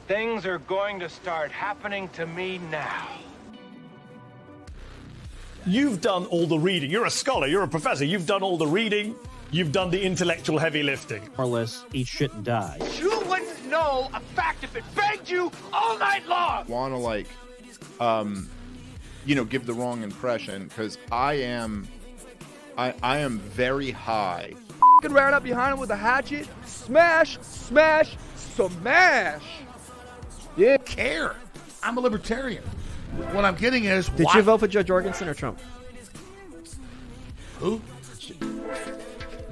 Things are going to start happening to me now. You've done all the reading. You're a scholar. You're a professor. You've done all the reading. You've done the intellectual heavy lifting. More or less, eat shit and die. You wouldn't know a fact if it begged you all night long. Want to give the wrong impression because I am very high. Ran up behind him with a hatchet. Smash, smash, smash. Yeah. Care. I'm a libertarian. What I'm getting is, did you vote for Joe Jorgensen or Trump? Who?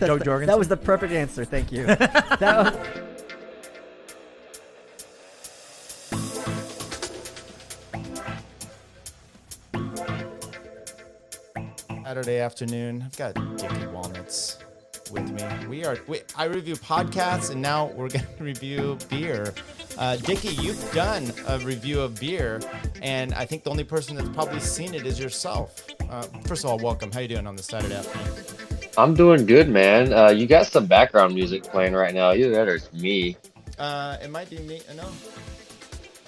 Joe Jorgensen. That was the perfect answer. Thank you. That was... Saturday afternoon. I've got Dickie Walnuts with me. I review podcasts, and now we're going to review beer. Dickie, you've done a review of beer, and I think the only person that's probably seen it is yourself. First of all, welcome. How you doing on this Saturday afternoon? I'm doing good, man. You got some background music playing right now. Either that or it's me. It might be me. No.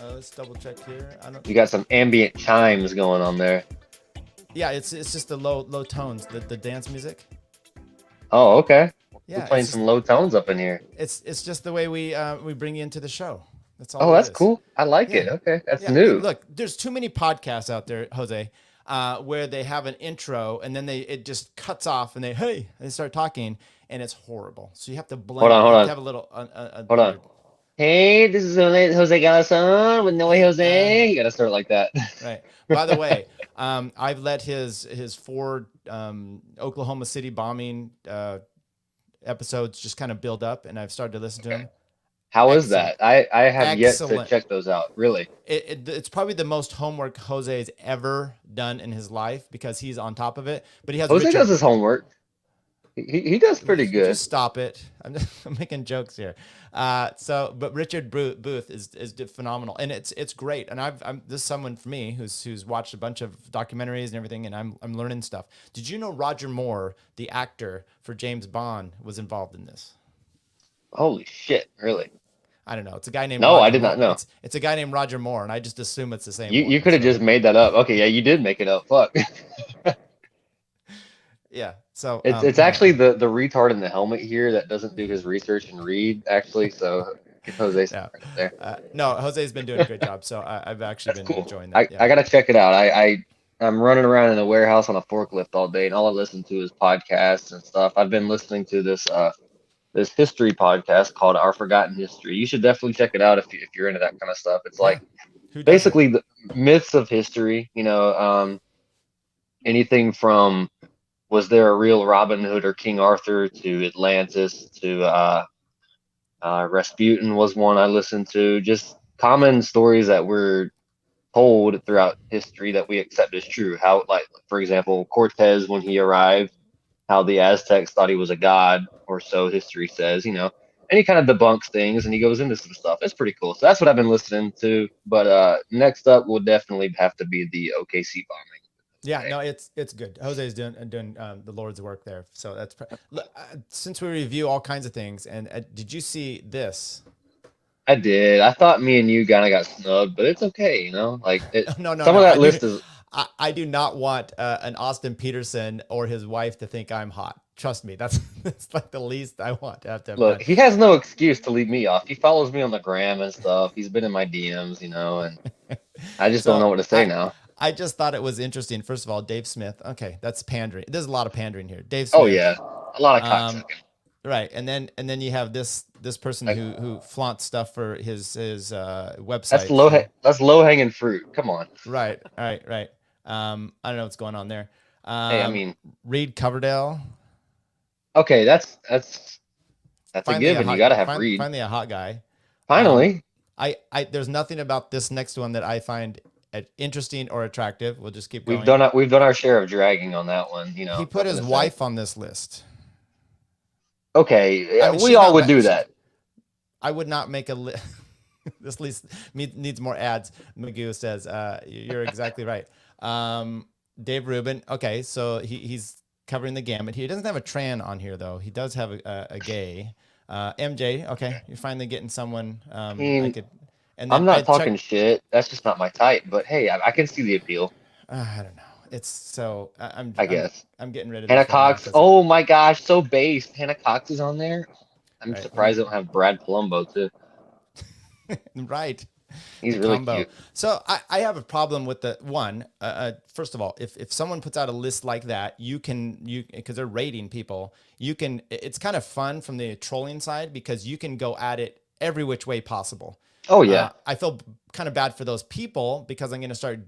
Let's double check here. You got some ambient chimes going on there. Yeah, it's just the low tones, the dance music. Oh, okay. Yeah, we're playing some low tones up in here. It's just the way we bring you into the show. That's all. Oh, that's cool. I like it. Okay, that's new. Look, there's too many podcasts out there, Jose, where they have an intro and then it just cuts off and they start talking and it's horrible. So you have to blend. Hold on. Have a little. Hold on. Hey, this is Jose Galison with Noe Jose. You gotta start like that. Right. By the way, I've let his 4 Oklahoma City bombing episodes just kind of build up, and I've started to listen to them. How is that? I have yet to check those out. Really, it's probably the most homework Jose has ever done in his life because he's on top of it. But he has Jose does his homework. He does pretty good. Just stop it. I'm making jokes here. But Richard Booth is phenomenal, and it's great. And this is someone for me who's watched a bunch of documentaries and everything, and I'm learning stuff. Did you know Roger Moore, the actor for James Bond, was involved in this? Holy shit! Really? I don't know. It's a guy named. No, Roger I did Moore. not know. It's a guy named Roger Moore, and I just assume it's the same. You could have just made that up. Okay, yeah, you did make it up. Fuck. Yeah. So it's actually the retard in the helmet here that doesn't do his research and read actually. So Jose there. No, Jose's been doing a good job. So I've actually been enjoying that. I gotta check it out. I'm running around in a warehouse on a forklift all day, and all I listen to is podcasts and stuff. I've been listening to this history podcast called Our Forgotten History. You should definitely check it out if you're into that kind of stuff. It's like basically the myths of history. Anything from was there a real Robin Hood or King Arthur to Atlantis to Rasputin was one I listened to. Just common stories that were told throughout history that we accept as true. How, like, for example, Cortez, when he arrived, how the Aztecs thought he was a god, or so history says, and he kind of debunks things and he goes into some stuff. It's pretty cool. So that's what I've been listening to. But next up will definitely have to be the OKC bombing. Yeah, no, it's good. Jose's doing the Lord's work there. So that's since we review all kinds of things. And did you see this? I did. I thought me and you kind of got snubbed, but it's okay, Like no, some of that list is. I do not want an Austin Peterson or his wife to think I'm hot. Trust me, that's like the least I want to have to. Look, he has no excuse to leave me off. He follows me on the gram and stuff. He's been in my DMs, and I just don't know what to say now. I just thought it was interesting. First of all, Dave Smith. Okay, that's pandering. There's a lot of pandering here. Dave Smith. Oh yeah, a lot of cocksucking. Right, and then you have this person who flaunts stuff for his website. That's low hanging fruit. Come on. Right. I don't know what's going on there. Hey, Reed Coverdale. Okay, that's a given. You gotta have Reed. Finally, a hot guy. Finally. There's nothing about this next one that I find interesting or attractive. We'll just keep going. We've done our share of dragging on that one. He put his wife on this list. Okay, we all would do that. I would not make a list. This list needs more ads. Magoo says, "You're exactly right." Dave Rubin. Okay, so he's covering the gamut. He doesn't have a tran on here though. He does have a gay. MJ. Okay, you're finally getting someone. I could. And I'm then not talking shit. That's just not my type. But hey, I can see the appeal. I don't know. It's so I guess. I'm getting rid of Hannah this right now Cox. 'cause Oh my gosh, so based. Hannah Cox is on there. I'm Right, surprised they don't have Brad Palumbo too. right. He's The really combo. cute. So I have a problem with the one. First of all, if someone puts out a list like that, you because they're rating people, it's kind of fun from the trolling side because you can go at it every which way possible. Oh yeah. I feel kind of bad for those people because I'm going to start,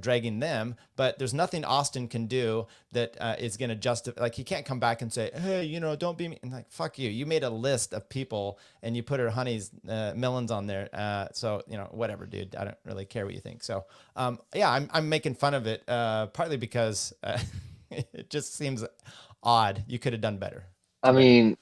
dragging them. But there's nothing Austin can do that is going to justify. Like he can't come back and say, "Hey, don't be me." And like, fuck you. You made a list of people and you put her honey's melons on there. So whatever, dude. I don't really care what you think. So yeah, I'm making fun of it partly because it just seems odd. You could have done better. I mean,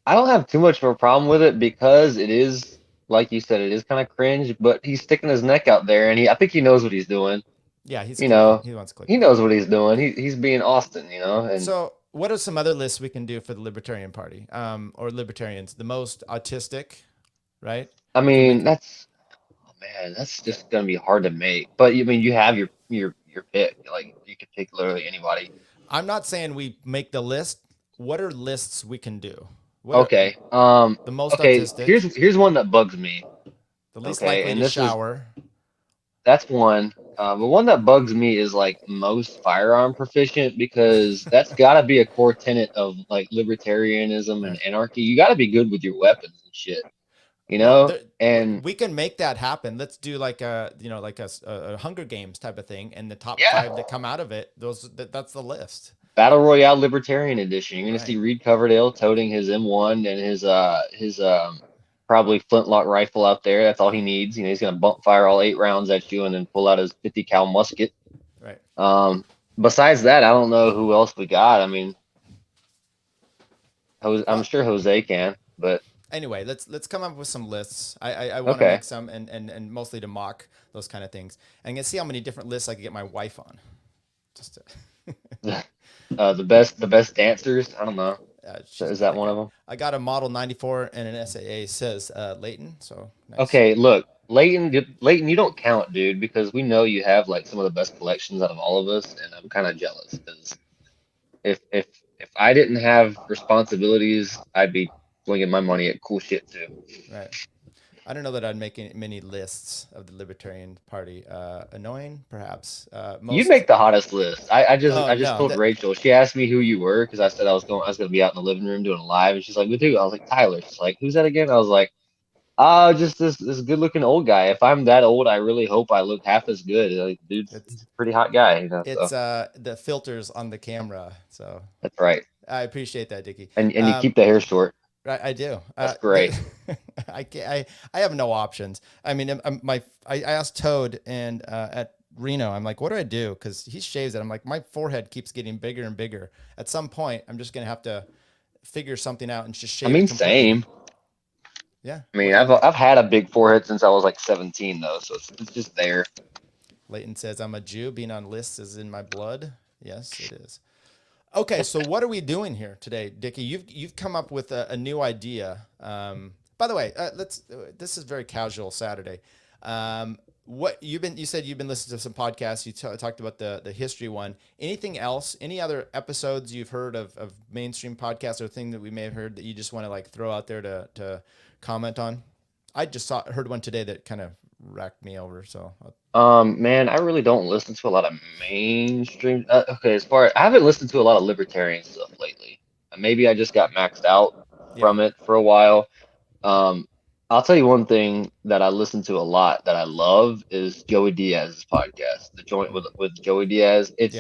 I don't have too much of a problem with it because it is, like you said, it is kind of cringe, but he's sticking his neck out there, and I think he knows what he's doing. Yeah, he wants clickbait. He knows what he's doing. He's being Austin, And so, what are some other lists we can do for the Libertarian Party, or libertarians? The most autistic, right? I mean, that's just gonna be hard to make. But you have your pick. Like you could pick literally anybody. I'm not saying we make the list. What are lists we can do? Okay. The most autistic. Here's one that bugs me. The least likely to shower. That's one. The one that bugs me is like most firearm proficient because that's got to be a core tenet of like libertarianism and anarchy. You got to be good with your weapons and shit. And we can make that happen. Let's do like a Hunger Games type of thing, and the top 5 that come out of it. That's the list. Battle Royale Libertarian Edition. You're gonna see Reed Coverdale toting his M1 and his probably flintlock rifle out there. That's all he needs. He's gonna bump fire all 8 rounds at you and then pull out his 50 cal musket. Right. Besides that, I don't know who else we got. I mean, I'm sure Jose can, but anyway, let's come up with some lists. I want to make some and mostly to mock those kind of things. And see how many different lists I can get my wife on. Just to the best dancers. I don't know. Is that one of them? I got a Model 94 and an SAA says Leighton. So nice. Okay, look, Leighton, you don't count, dude, because we know you have like some of the best collections out of all of us, and I'm kind of jealous because if I didn't have responsibilities, I'd be flinging my money at cool shit too. Right. I don't know that I'd make many lists of the Libertarian Party. Annoying, perhaps. You'd make the hottest list. I just told Rachel. She asked me who you were because I said I was gonna be out in the living room doing a live, and she's like, "With who?" I was like, "Tyler." She's like, "Who's that again?" I was like, just this good looking old guy. If I'm that old, I really hope I look half as good. Like, dude's he's a pretty hot guy. It's the filters on the camera. So that's right. I appreciate that, Dickie. And you keep the hair short. Right, I do. That's great. I have no options. I mean, I asked Toad and at Reno, I'm like, what do I do? Because he shaves it. I'm like, my forehead keeps getting bigger and bigger. At some point, I'm just gonna have to figure something out and just shave. I mean, same. Yeah. I mean, I've had a big forehead since I was like 17 though, so it's just there. Leighton says, "I'm a Jew. Being on lists is in my blood." Yes, it is. Okay, so what are we doing here today, Dickie? You've come up with a new idea. By the way, this is very casual Saturday. You said you've been listening to some podcasts. You talked about the history one. Anything else? Any other episodes you've heard of mainstream podcasts or thing that we may have heard that you just want to like throw out there to comment on? I just heard one today that kind of racked me over. So, man, I really don't listen to a lot of mainstream. Okay, I haven't listened to a lot of libertarian stuff lately. Maybe I just got maxed out from it for a while. I'll tell you one thing that I listen to a lot that I love is Joey Diaz's podcast, The Joint with Joey Diaz. It's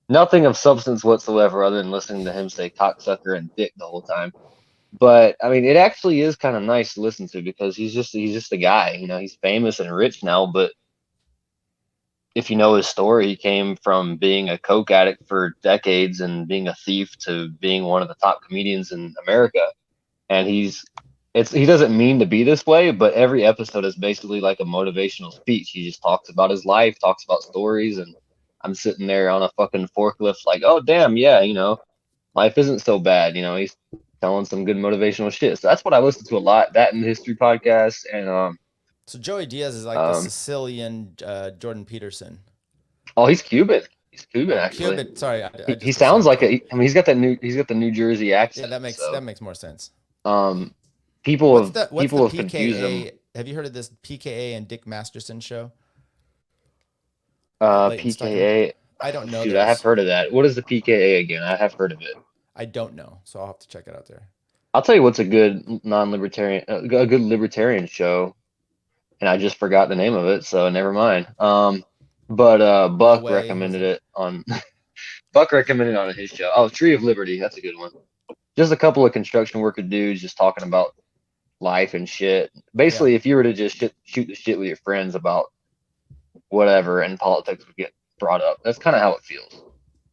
nothing of substance whatsoever other than listening to him say cocksucker and dick the whole time. But I mean, it actually is kind of nice to listen to because he's just a guy. He's famous and rich now, but if you know his story, he came from being a coke addict for decades and being a thief to being one of the top comedians in America. And he doesn't mean to be this way, but every episode is basically like a motivational speech. He just talks about his life, talks about stories, and I'm sitting there on a fucking forklift like, oh damn, yeah, life isn't so bad. He's telling some good motivational shit. So that's what I listen to a lot. That and the history podcast, and So Joey Diaz is like the Sicilian Jordan Peterson. Oh, he's Cuban. He's Cuban, actually. Cuban. Sorry, He sounds like I mean, he's got the New Jersey accent. Yeah, that makes more sense. People What's have the confused him. PKA? Have you heard of this PKA and Dick Masterson show? PKA. I don't know. Dude, I have heard of that. What is the PKA again? I have heard of it. I don't know, so I'll have to check it out there. I'll tell you what's a good non-libertarian, a good libertarian show, and I just forgot the name of it, so never mind. But Buck recommended it on Buck recommended it on his show. Oh, Tree of Liberty, that's a good one. Just a couple of construction worker dudes just talking about life and shit. Basically, if you were to just shoot the shit with your friends about whatever, and politics would get brought up. That's kind of how it feels.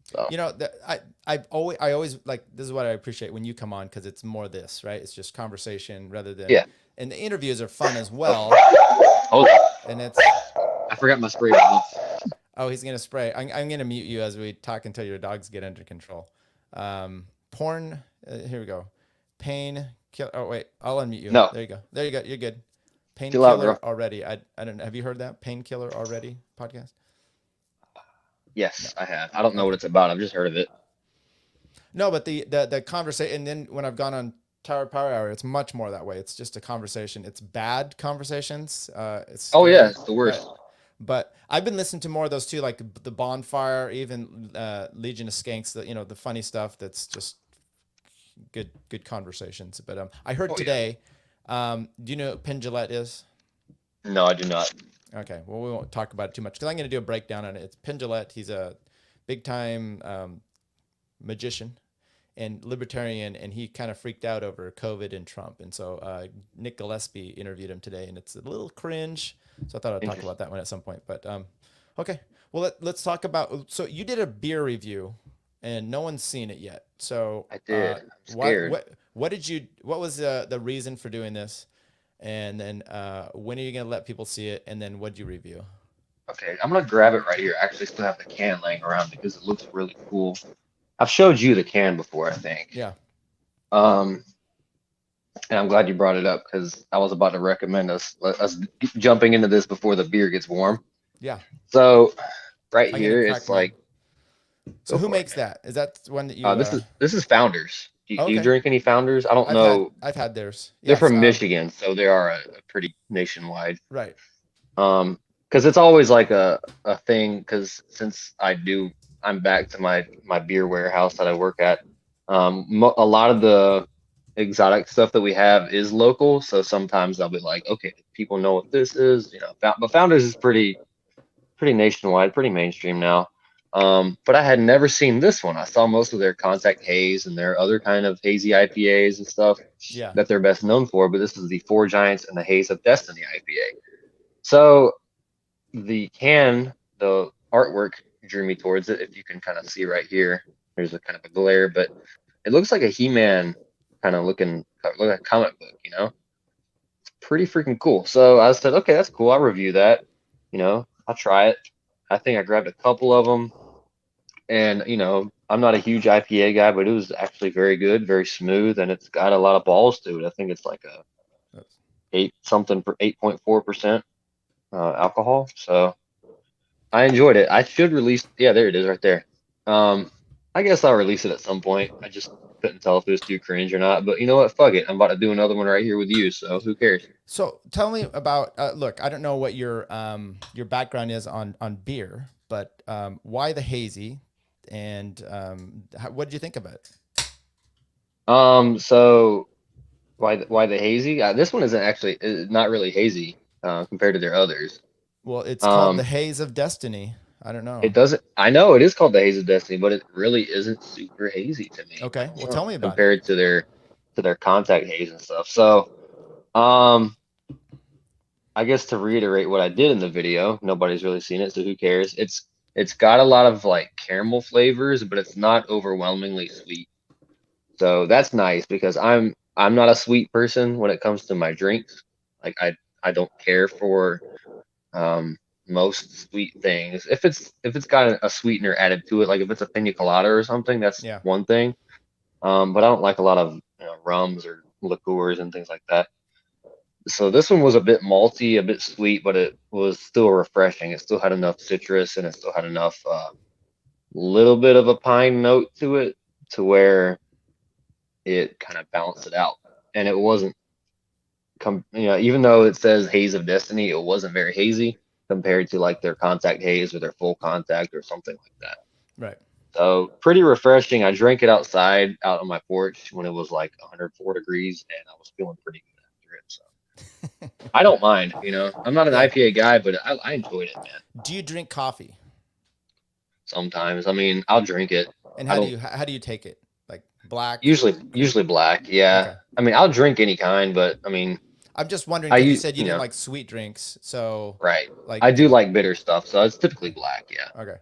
So. You know, I always like, this is what I appreciate when you come on, because it's more this, right? It's just conversation rather than and the interviews are fun as well. Oh, and it's I forgot my spray bottle. Oh, he's gonna spray. I'm gonna mute you as we talk until your dogs get under control. Porn. Here we go. Pain. Kill. Oh wait, I'll unmute you. No. There you go. There you go. You're good. Painkiller already. I don't know. Have you heard that Painkiller already podcast? Yes, I have. I don't know what it's about. I've just heard of it. No, but the conversation, and then when I've gone on Tower Power Hour, it's much more that way. It's just a conversation. It's bad conversations. It's the worst. But I've been listening to more of those too, like the Bonfire, even Legion of Skanks. The funny stuff that's just good conversations. But I heard today. Do you know who Penn Jillette is? No, I do not. Okay, well, we won't talk about it too much because I'm going to do a breakdown on it. It's Penn Jillette. He's a big-time magician and libertarian, and he kind of freaked out over COVID and Trump. And so Nick Gillespie interviewed him today, and it's a little cringe. So I thought I'd talk about that one at some point. But okay, well, let's talk about. So you did a beer review, and no one's seen it yet. So I did. I'm scared. What was the reason for doing this? And then when are you going to let people see it? And then what'd you review? Okay, I'm going to grab it right here. I actually still have the can laying around because it looks really cool. I've showed you the can before, I think. Yeah. And I'm glad you brought it up because I was about to recommend us jumping into this before the beer gets warm. Yeah. So right here, it's like. So who makes that? Is that one that you? This is Founders. Do you drink any Founders? I don't know. I've had theirs. They're from Michigan, so they are a pretty nationwide. Right. Because it's always like a thing. Because since I'm back to my beer warehouse that I work at. A lot of the exotic stuff that we have is local, so sometimes I'll be like, okay, people know what this is, But Founders is pretty nationwide, pretty mainstream now. But I had never seen this one. I saw most of their Contact Haze and their other kind of hazy IPAs and stuff that they're best known for. But this is the Four Giants and the Haze of Destiny IPA. So the artwork drew me towards it. If you can kind of see right here, there's a kind of a glare, but it looks like a He-Man kind of looking like a comic book, It's pretty freaking cool. So I said, okay, that's cool. I'll review that. I'll try it. I think I grabbed a couple of them. And, I'm not a huge IPA guy, but it was actually very good, very smooth, and it's got a lot of balls to it. I think it's like a 8.4% alcohol. So I enjoyed it. I should release. Yeah, there it is right there. I guess I'll release it at some point. I just couldn't tell if it was too cringe or not. But you know what? Fuck it. I'm about to do another one right here with you. So who cares? So tell me about. Look, I don't know what your background is on beer, but why the hazy, and what did you think of it? So why the hazy? This one isn't actually not really hazy compared to their others. Well, it's called the Haze of Destiny. I don't know. It doesn't. I know it is called the Haze of Destiny, but it really isn't super hazy to me. Okay, well, tell me about compared to their Contact Haze and stuff. So, I guess to reiterate what I did in the video, nobody's really seen it, so who cares? It's got a lot of like caramel flavors, but it's not overwhelmingly sweet. So that's nice because I'm not a sweet person when it comes to my drinks. Like I don't care for most sweet things. If it's got a sweetener added to it, like if it's a pina colada or something, that's one thing. But I don't like a lot of rums or liqueurs and things like that. So this one was a bit malty, a bit sweet, but it was still refreshing. It still had enough citrus, and it still had enough little bit of a pine note to it, to where it kind of balanced it out. And it wasn't, even though it says haze of destiny, it wasn't very hazy compared to like their contact haze or their full contact or something like that. Right. So pretty refreshing. I drank it outside, out on my porch when it was like 104 degrees, and I was feeling pretty good after it. So I don't mind, I'm not an IPA guy, but I enjoyed it, man. Do you drink coffee? Sometimes, I mean, I'll drink it. And how do you take it? Like black? Usually black. Yeah. Okay. I mean, I'll drink any kind, but I mean, I'm just wondering, 'cause you said you didn't like sweet drinks, so right. Like I do like bitter stuff, so it's typically black. Yeah. Okay.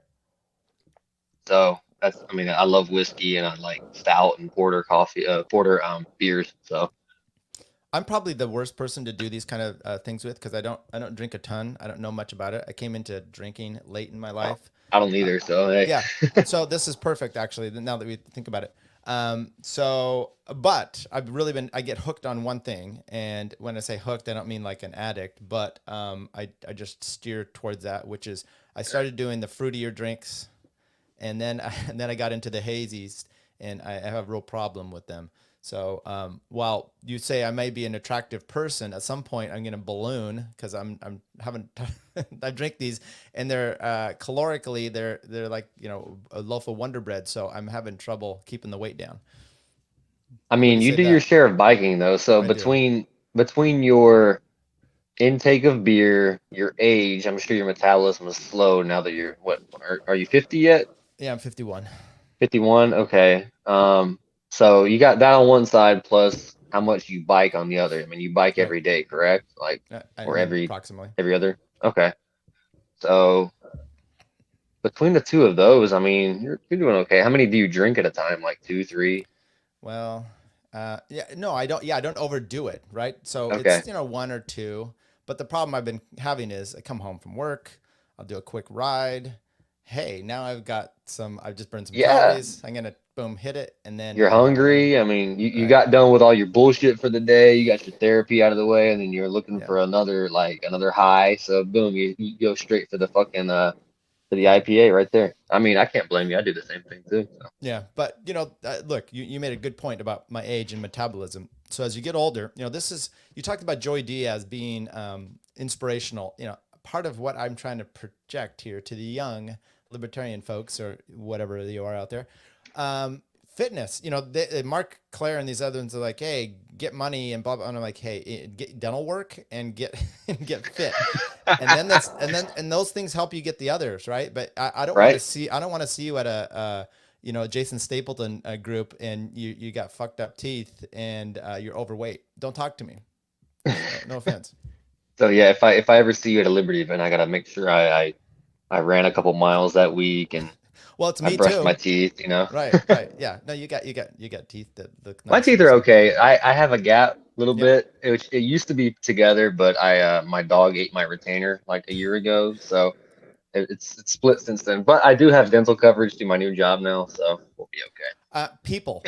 So I love whiskey, and I like stout and porter beers. So I'm probably the worst person to do these kind of things with, because I don't drink a ton. I don't know much about it. I came into drinking late in my life. I don't either. So hey. Yeah. So this is perfect, actually, now that we think about it. But I get hooked on one thing. And when I say hooked, I don't mean like an addict, but I just steer towards that, which is I started doing the fruitier drinks, and then I got into the hazies, and I have a real problem with them. So while you say I may be an attractive person, at some point I'm going to balloon, because I drink these, and they're calorically they're like a loaf of Wonder Bread. So I'm having trouble keeping the weight down. I mean, you do your share of biking though. So between your intake of beer, your age, I'm sure your metabolism is slow now that you're are you 50 yet? Yeah, I'm 51. 51. Okay. So you got that on one side, plus how much you bike on the other. I mean, you bike every day, correct? Like, or approximately every other. Okay. So between the two of those, I mean, you're doing okay. How many do you drink at a time? Like 2, 3? Well, I don't overdo it, right? So Okay. It's 1 or 2. But the problem I've been having is I come home from work, I'll do a quick ride. Hey, now I've just burned some calories. I'm gonna boom hit it, and then you're hungry. I mean, you got done with all your bullshit for the day. You got your therapy out of the way, and then you're looking for another high. So boom, you go straight for the fucking for the IPA right there. I mean, I can't blame you. I do the same thing too. So. Yeah, but look, you made a good point about my age and metabolism. So as you get older, you talked about Joey Diaz being inspirational. Part of what I'm trying to project here to the young libertarian folks, or whatever you are out there, fitness. Mark Claire and these other ones are like, hey, get money and blah blah. And I'm like, hey, get dental work and get fit, and then those things help you get the others, right? But I don't want to see you at a Jason Stapleton group, and you got fucked up teeth and you're overweight. Don't talk to me. No offense. So yeah, if I ever see you at a Liberty event, I gotta make sure I ran a couple miles that week, and well, it's me I brushed too. my teeth, Right. Yeah. No, you got teeth that look nice. My teeth are okay. I have a gap a little bit. It used to be together, but my dog ate my retainer like a year ago, so it's split since then. But I do have dental coverage through my new job now, so we'll be okay. People,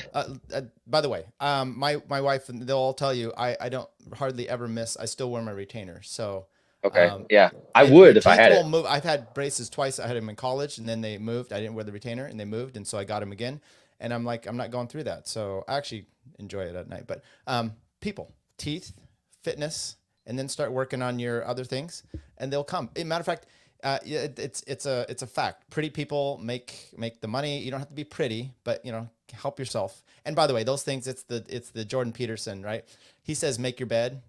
by the way, my wife, they'll all tell you I don't hardly ever miss. I still wear my retainer, so. Okay. Yeah, I would if I had it. Move. I've had braces twice. I had them in college, and then they moved. I didn't wear the retainer, and they moved, and so I got them again. And I'm like, I'm not going through that. So I actually enjoy it at night. But people, teeth, fitness, and then start working on your other things, and they'll come. As a matter of fact, it's a fact. Pretty people make the money. You don't have to be pretty, but help yourself. And by the way, those things, it's the Jordan Peterson, right? He says make your bed.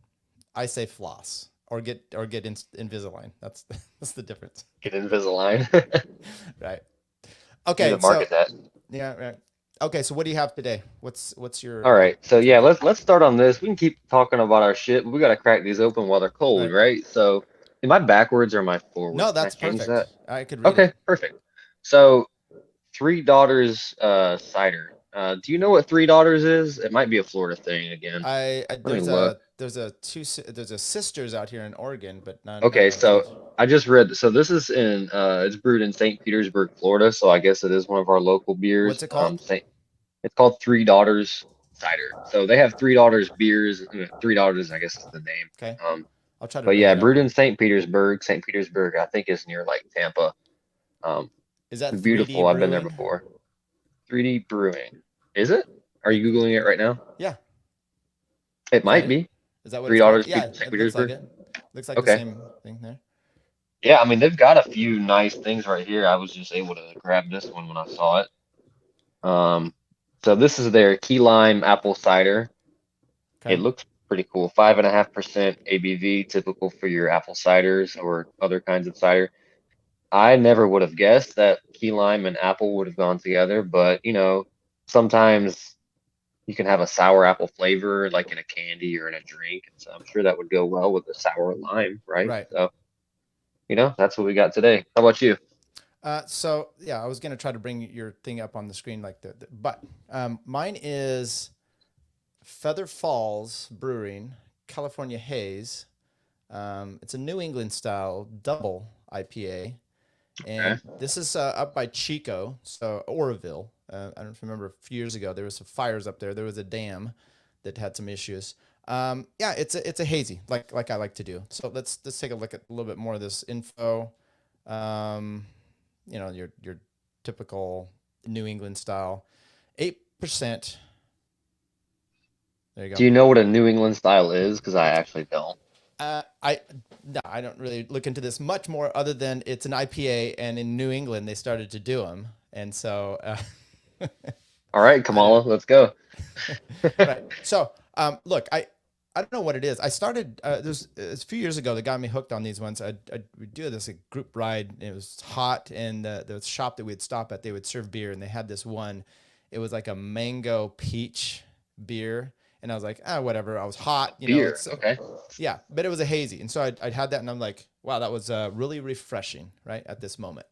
I say floss. Or get Invisalign. That's the difference. Get Invisalign. Right. Okay. You market that. Yeah. Right. Okay. So what do you have today? What's your? All right. So yeah, let's start on this. We can keep talking about our shit, but we gotta crack these open while they're cold, right? So, am I backwards or am I forward? No, that's perfect. I could read it. Perfect. So, Three Daughters cider. Do you know what Three Daughters is? It might be a Florida thing again. There's a sisters out here in Oregon, but not. Okay, so I just read. So this is it's brewed in St. Petersburg, Florida. So I guess it is one of our local beers. What's it called? It's called Three Daughters. cider. So they have Three Daughters beers. Three Daughters, I guess, is the name. Okay. I'll try to. But yeah, brewed in St. Petersburg. St. Petersburg, I think, is near like Tampa. Is that beautiful? 3D I've been there brewing? before. 3D Brewing. Is it? Are you googling it right now? Yeah. It might be. Is that what Three it's called? Daughters? Yeah, St. it looks like Petersburg. it. Looks like Okay. the same thing there. Yeah, I mean they've got a few nice things right here. I was just able to grab this one when I saw it. So this is their key lime apple cider. Okay. It looks pretty cool. 5.5% ABV, typical for your apple ciders or other kinds of cider. I never would have guessed that key lime and apple would have gone together, but you know, sometimes you can have a sour apple flavor like in a candy or in a drink. So I'm sure that would go well with the sour lime, right? Right. So, you know, that's what we got today. How about you? So yeah, I was gonna try to bring your thing up on the screen like but mine is Feather Falls Brewing California Haze. It's a New England style double IPA, and this is up by Chico, so Oroville. I don't remember, a few years ago there was some fires up there. There was a dam that had some issues. Yeah, it's a hazy like I like to do. So let's take a look at a little bit more of this info. You know, your typical New England style, 8%. There you go. Do you know what a New England style is? Because I actually don't. I don't really look into this much more other than it's an IPA, and in New England they started to do them, and so. All right, Kamala, let's go. Right. So, look, I don't know what it is. I started there's a few years ago that got me hooked on these ones. We'd do this group ride. And it was hot, and the shop that we'd stop at, they would serve beer, and they had this one. It was like a mango peach beer, and I was like, whatever. I was hot, you Beer, know. okay. Yeah, but it was a hazy, and so I'd had that, and I'm like, wow, that was really refreshing, right at this moment.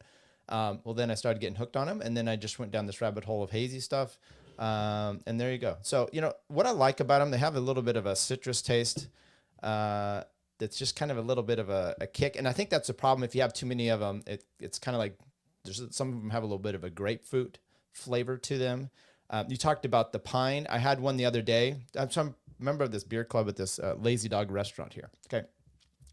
Well, then I started getting hooked on them, and then I just went down this rabbit hole of hazy stuff. And there you go. So, you know, what I like about them, they have a little bit of a citrus taste. That's just kind of a little bit of a kick. And I think that's the problem. If you have too many of them, it's kind of like some of them have a little bit of a grapefruit flavor to them. You talked about the pine. I had one the other day. I'm a member of this beer club at this Lazy Dog restaurant here. Okay.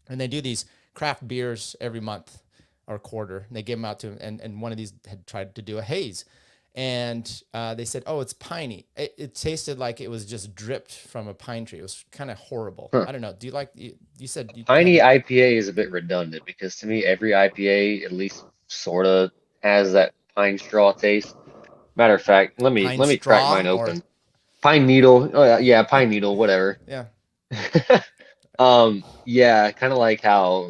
And they do these craft beers every month or quarter. And they give them out to, and one of these had tried to do a haze. And they said, oh, it's piney. It tasted like it was just dripped from a pine tree. It was kind of horrible. Huh. I don't know. Do you like, you said... Piney IPA is a bit redundant because to me, every IPA at least sort of has that pine straw taste. Matter of fact, let me crack mine open. Pine needle. Oh yeah, pine needle, whatever. Yeah. Yeah, kind of like how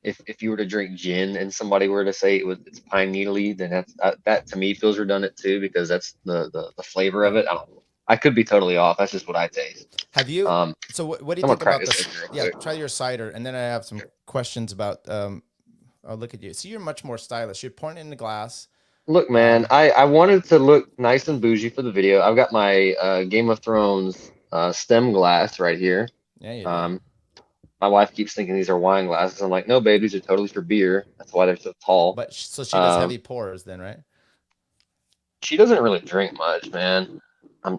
if you were to drink gin and somebody were to say it's pine needly, then that to me feels redundant too, because that's the flavor of it. I could be totally off. That's just what I taste. Have you? So what do you think about this? Yeah, try your cider, and then I have some questions about. Oh, look at you. See, you're much more stylish. You're pouring it in the glass. Look, man, I wanted to look nice and bougie for the video. I've got my Game of Thrones stem glass right here. Yeah, you do. My wife keeps thinking these are wine glasses. I'm like, no, babe, these are totally for beer. That's why they're so tall. But so she does heavy pours then, right? She doesn't really drink much, man.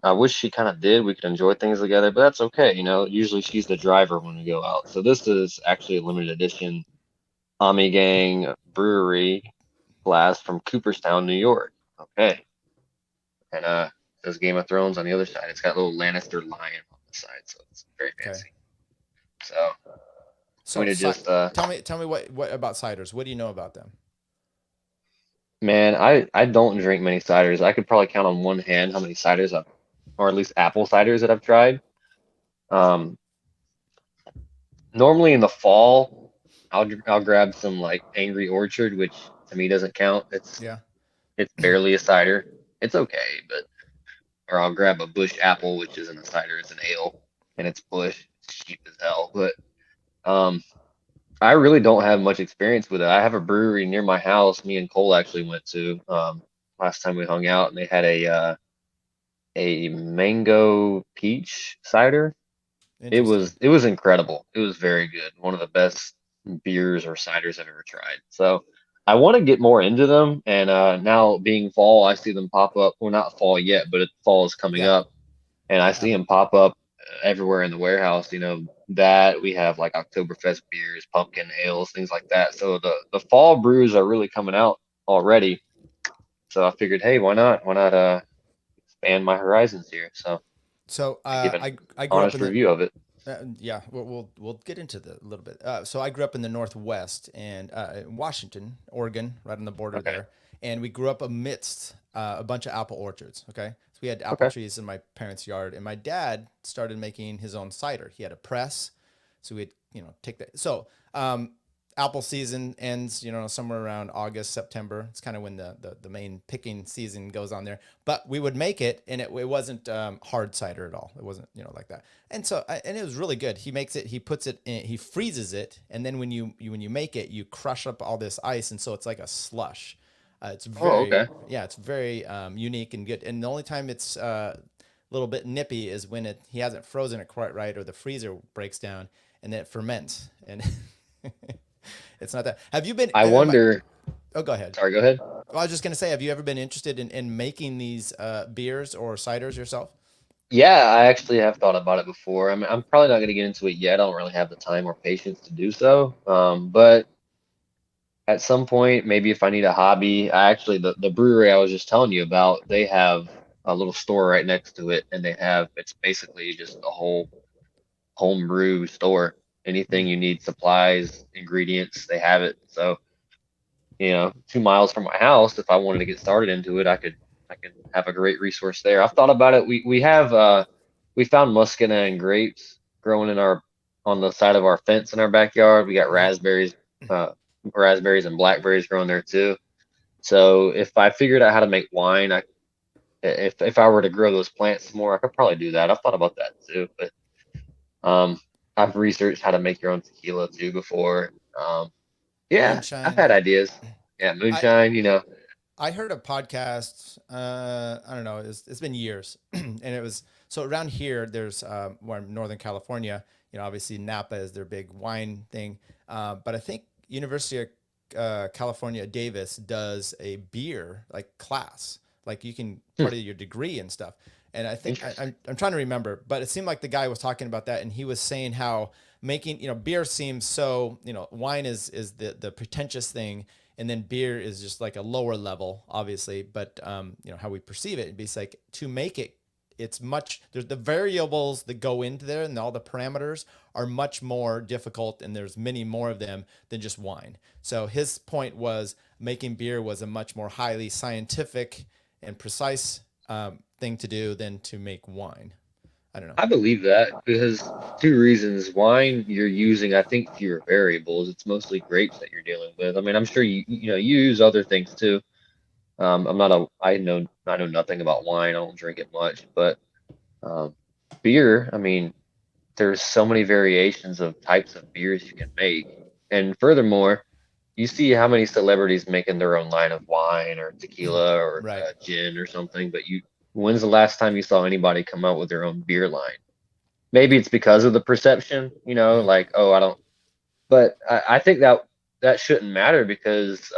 I wish she kind of did. We could enjoy things together, but that's okay. You know, usually she's the driver when we go out. So this is actually a limited edition Ami Gang Brewery glass from Cooperstown, New York. Okay. And it says Game of Thrones on the other side. It's got a little Lannister lion on the side, so it's very fancy. Okay. So just tell me what about ciders? What do you know about them? Man, I don't drink many ciders. I could probably count on one hand how many ciders or at least apple ciders that I've tried. Normally in the fall, I'll grab some like Angry Orchard, which to me doesn't count. It's barely a cider. It's okay, or I'll grab a Bush Apple, which isn't a cider, it's an ale, and it's Bush. It's cheap as hell, but I really don't have much experience with it. I have a brewery near my house. Me and Cole actually went to last time we hung out, and they had a mango peach cider. It was incredible. It was very good. One of the best beers or ciders I've ever tried. So I want to get more into them. And now being fall, I see them pop up. Well, not fall yet, but fall is coming up. and I see them pop up everywhere in the warehouse. That we have like Oktoberfest beers, pumpkin ales, things like that. So the fall brews are really coming out already. So I figured, hey, why not? Why not expand my horizons here? So give an I grew up honest in the review of it. yeah, we'll get into the a little bit. So I grew up in the Northwest and in Washington, Oregon, right on the border Okay. there, and we grew up amidst a bunch of apple orchards. Okay, so we had apple Okay. trees in my parents' yard, and my dad started making his own cider. He had a press, so we'd take that. So apple season ends, somewhere around August, September. It's kind of when the main picking season goes on there. But we would make it, and it wasn't hard cider at all. It wasn't, like that. And so, and it was really good. He makes it, he puts it in, he freezes it, and then when you make it, you crush up all this ice, and so it's like a slush. It's very, okay. yeah, it's very unique and good. And the only time it's a little bit nippy is when he hasn't frozen it quite right, or the freezer breaks down, and then it ferments, and it's not that. Have you been? I wonder. Oh, go ahead. Sorry, go ahead. Well, I was just gonna say, have you ever been interested in making these beers or ciders yourself? Yeah, I actually have thought about it before. I mean, I'm probably not going to get into it yet. I don't really have the time or patience to do so. But at some point, maybe if I need a hobby, the brewery I was just telling you about, they have a little store right next to it, and it's basically just a whole home brew store. Anything you need, supplies, ingredients, they have it. So, 2 miles from my house, if I wanted to get started into it, I could have a great resource there. I've thought about it. We found muscadine and grapes growing on the side of our fence in our backyard. We got raspberries and blackberries growing there too. So if I figured out how to make wine, if I were to grow those plants more, I could probably do that. I've thought about that too. But I've researched how to make your own tequila too before. Yeah, Moonshine. I've had ideas. Yeah, moonshine. I heard a podcast. I don't know. It's been years, and it was so around here. There's where Northern California. Obviously Napa is their big wine thing. But I think University of California Davis does a beer like class. Like you can part of your degree and stuff. And I think I'm trying to remember, but it seemed like the guy was talking about that, and he was saying how making beer seems so wine is the pretentious thing. And then beer is just like a lower level, obviously, but how we perceive it, it'd be like to make it, there's the variables that go into there, and all the parameters are much more difficult, and there's many more of them than just wine. So his point was making beer was a much more highly scientific and precise thing to do than to make wine. I don't know. I believe that because 2 reasons. Wine, you're using, I think, fewer variables. It's mostly grapes that you're dealing with. I mean, I'm sure you use other things too. I know nothing about wine. I don't drink it much, but beer, I mean, there's so many variations of types of beers you can make. And furthermore, you see how many celebrities making their own line of wine or tequila or Right. gin or something, but when's the last time you saw anybody come out with their own beer line? Maybe it's because of the perception, like, oh, I don't, but I think that shouldn't matter because,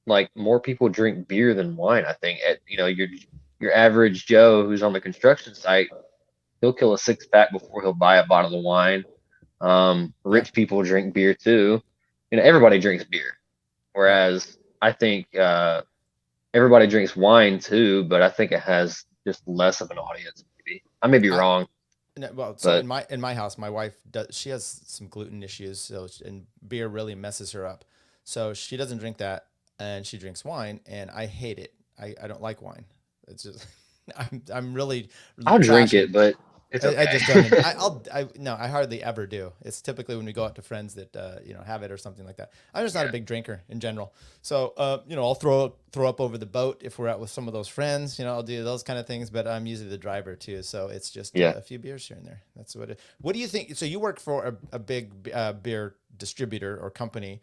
like more people drink beer than wine. I think your average Joe who's on the construction site, he'll kill a 6-pack before he'll buy a bottle of wine. Rich people drink beer too. Everybody drinks beer. Whereas I think, everybody drinks wine too, but I think it has just less of an audience. Maybe I may be wrong. No, well, so But- in my house, my wife she has some gluten issues, and beer really messes her up. So she doesn't drink that, and she drinks wine, and I hate it. I don't like wine. It's just I'm really I'll drink trashing. it, but it's okay. I just don't. No, I hardly ever do. It's typically when we go out to friends that have it or something like that. I'm just not a big drinker in general. So I'll throw up over the boat if we're out with some of those friends. I'll do those kind of things. But I'm usually the driver too, so it's just a few beers here and there. That's what it. What do you think? So you work for a big beer distributor or company.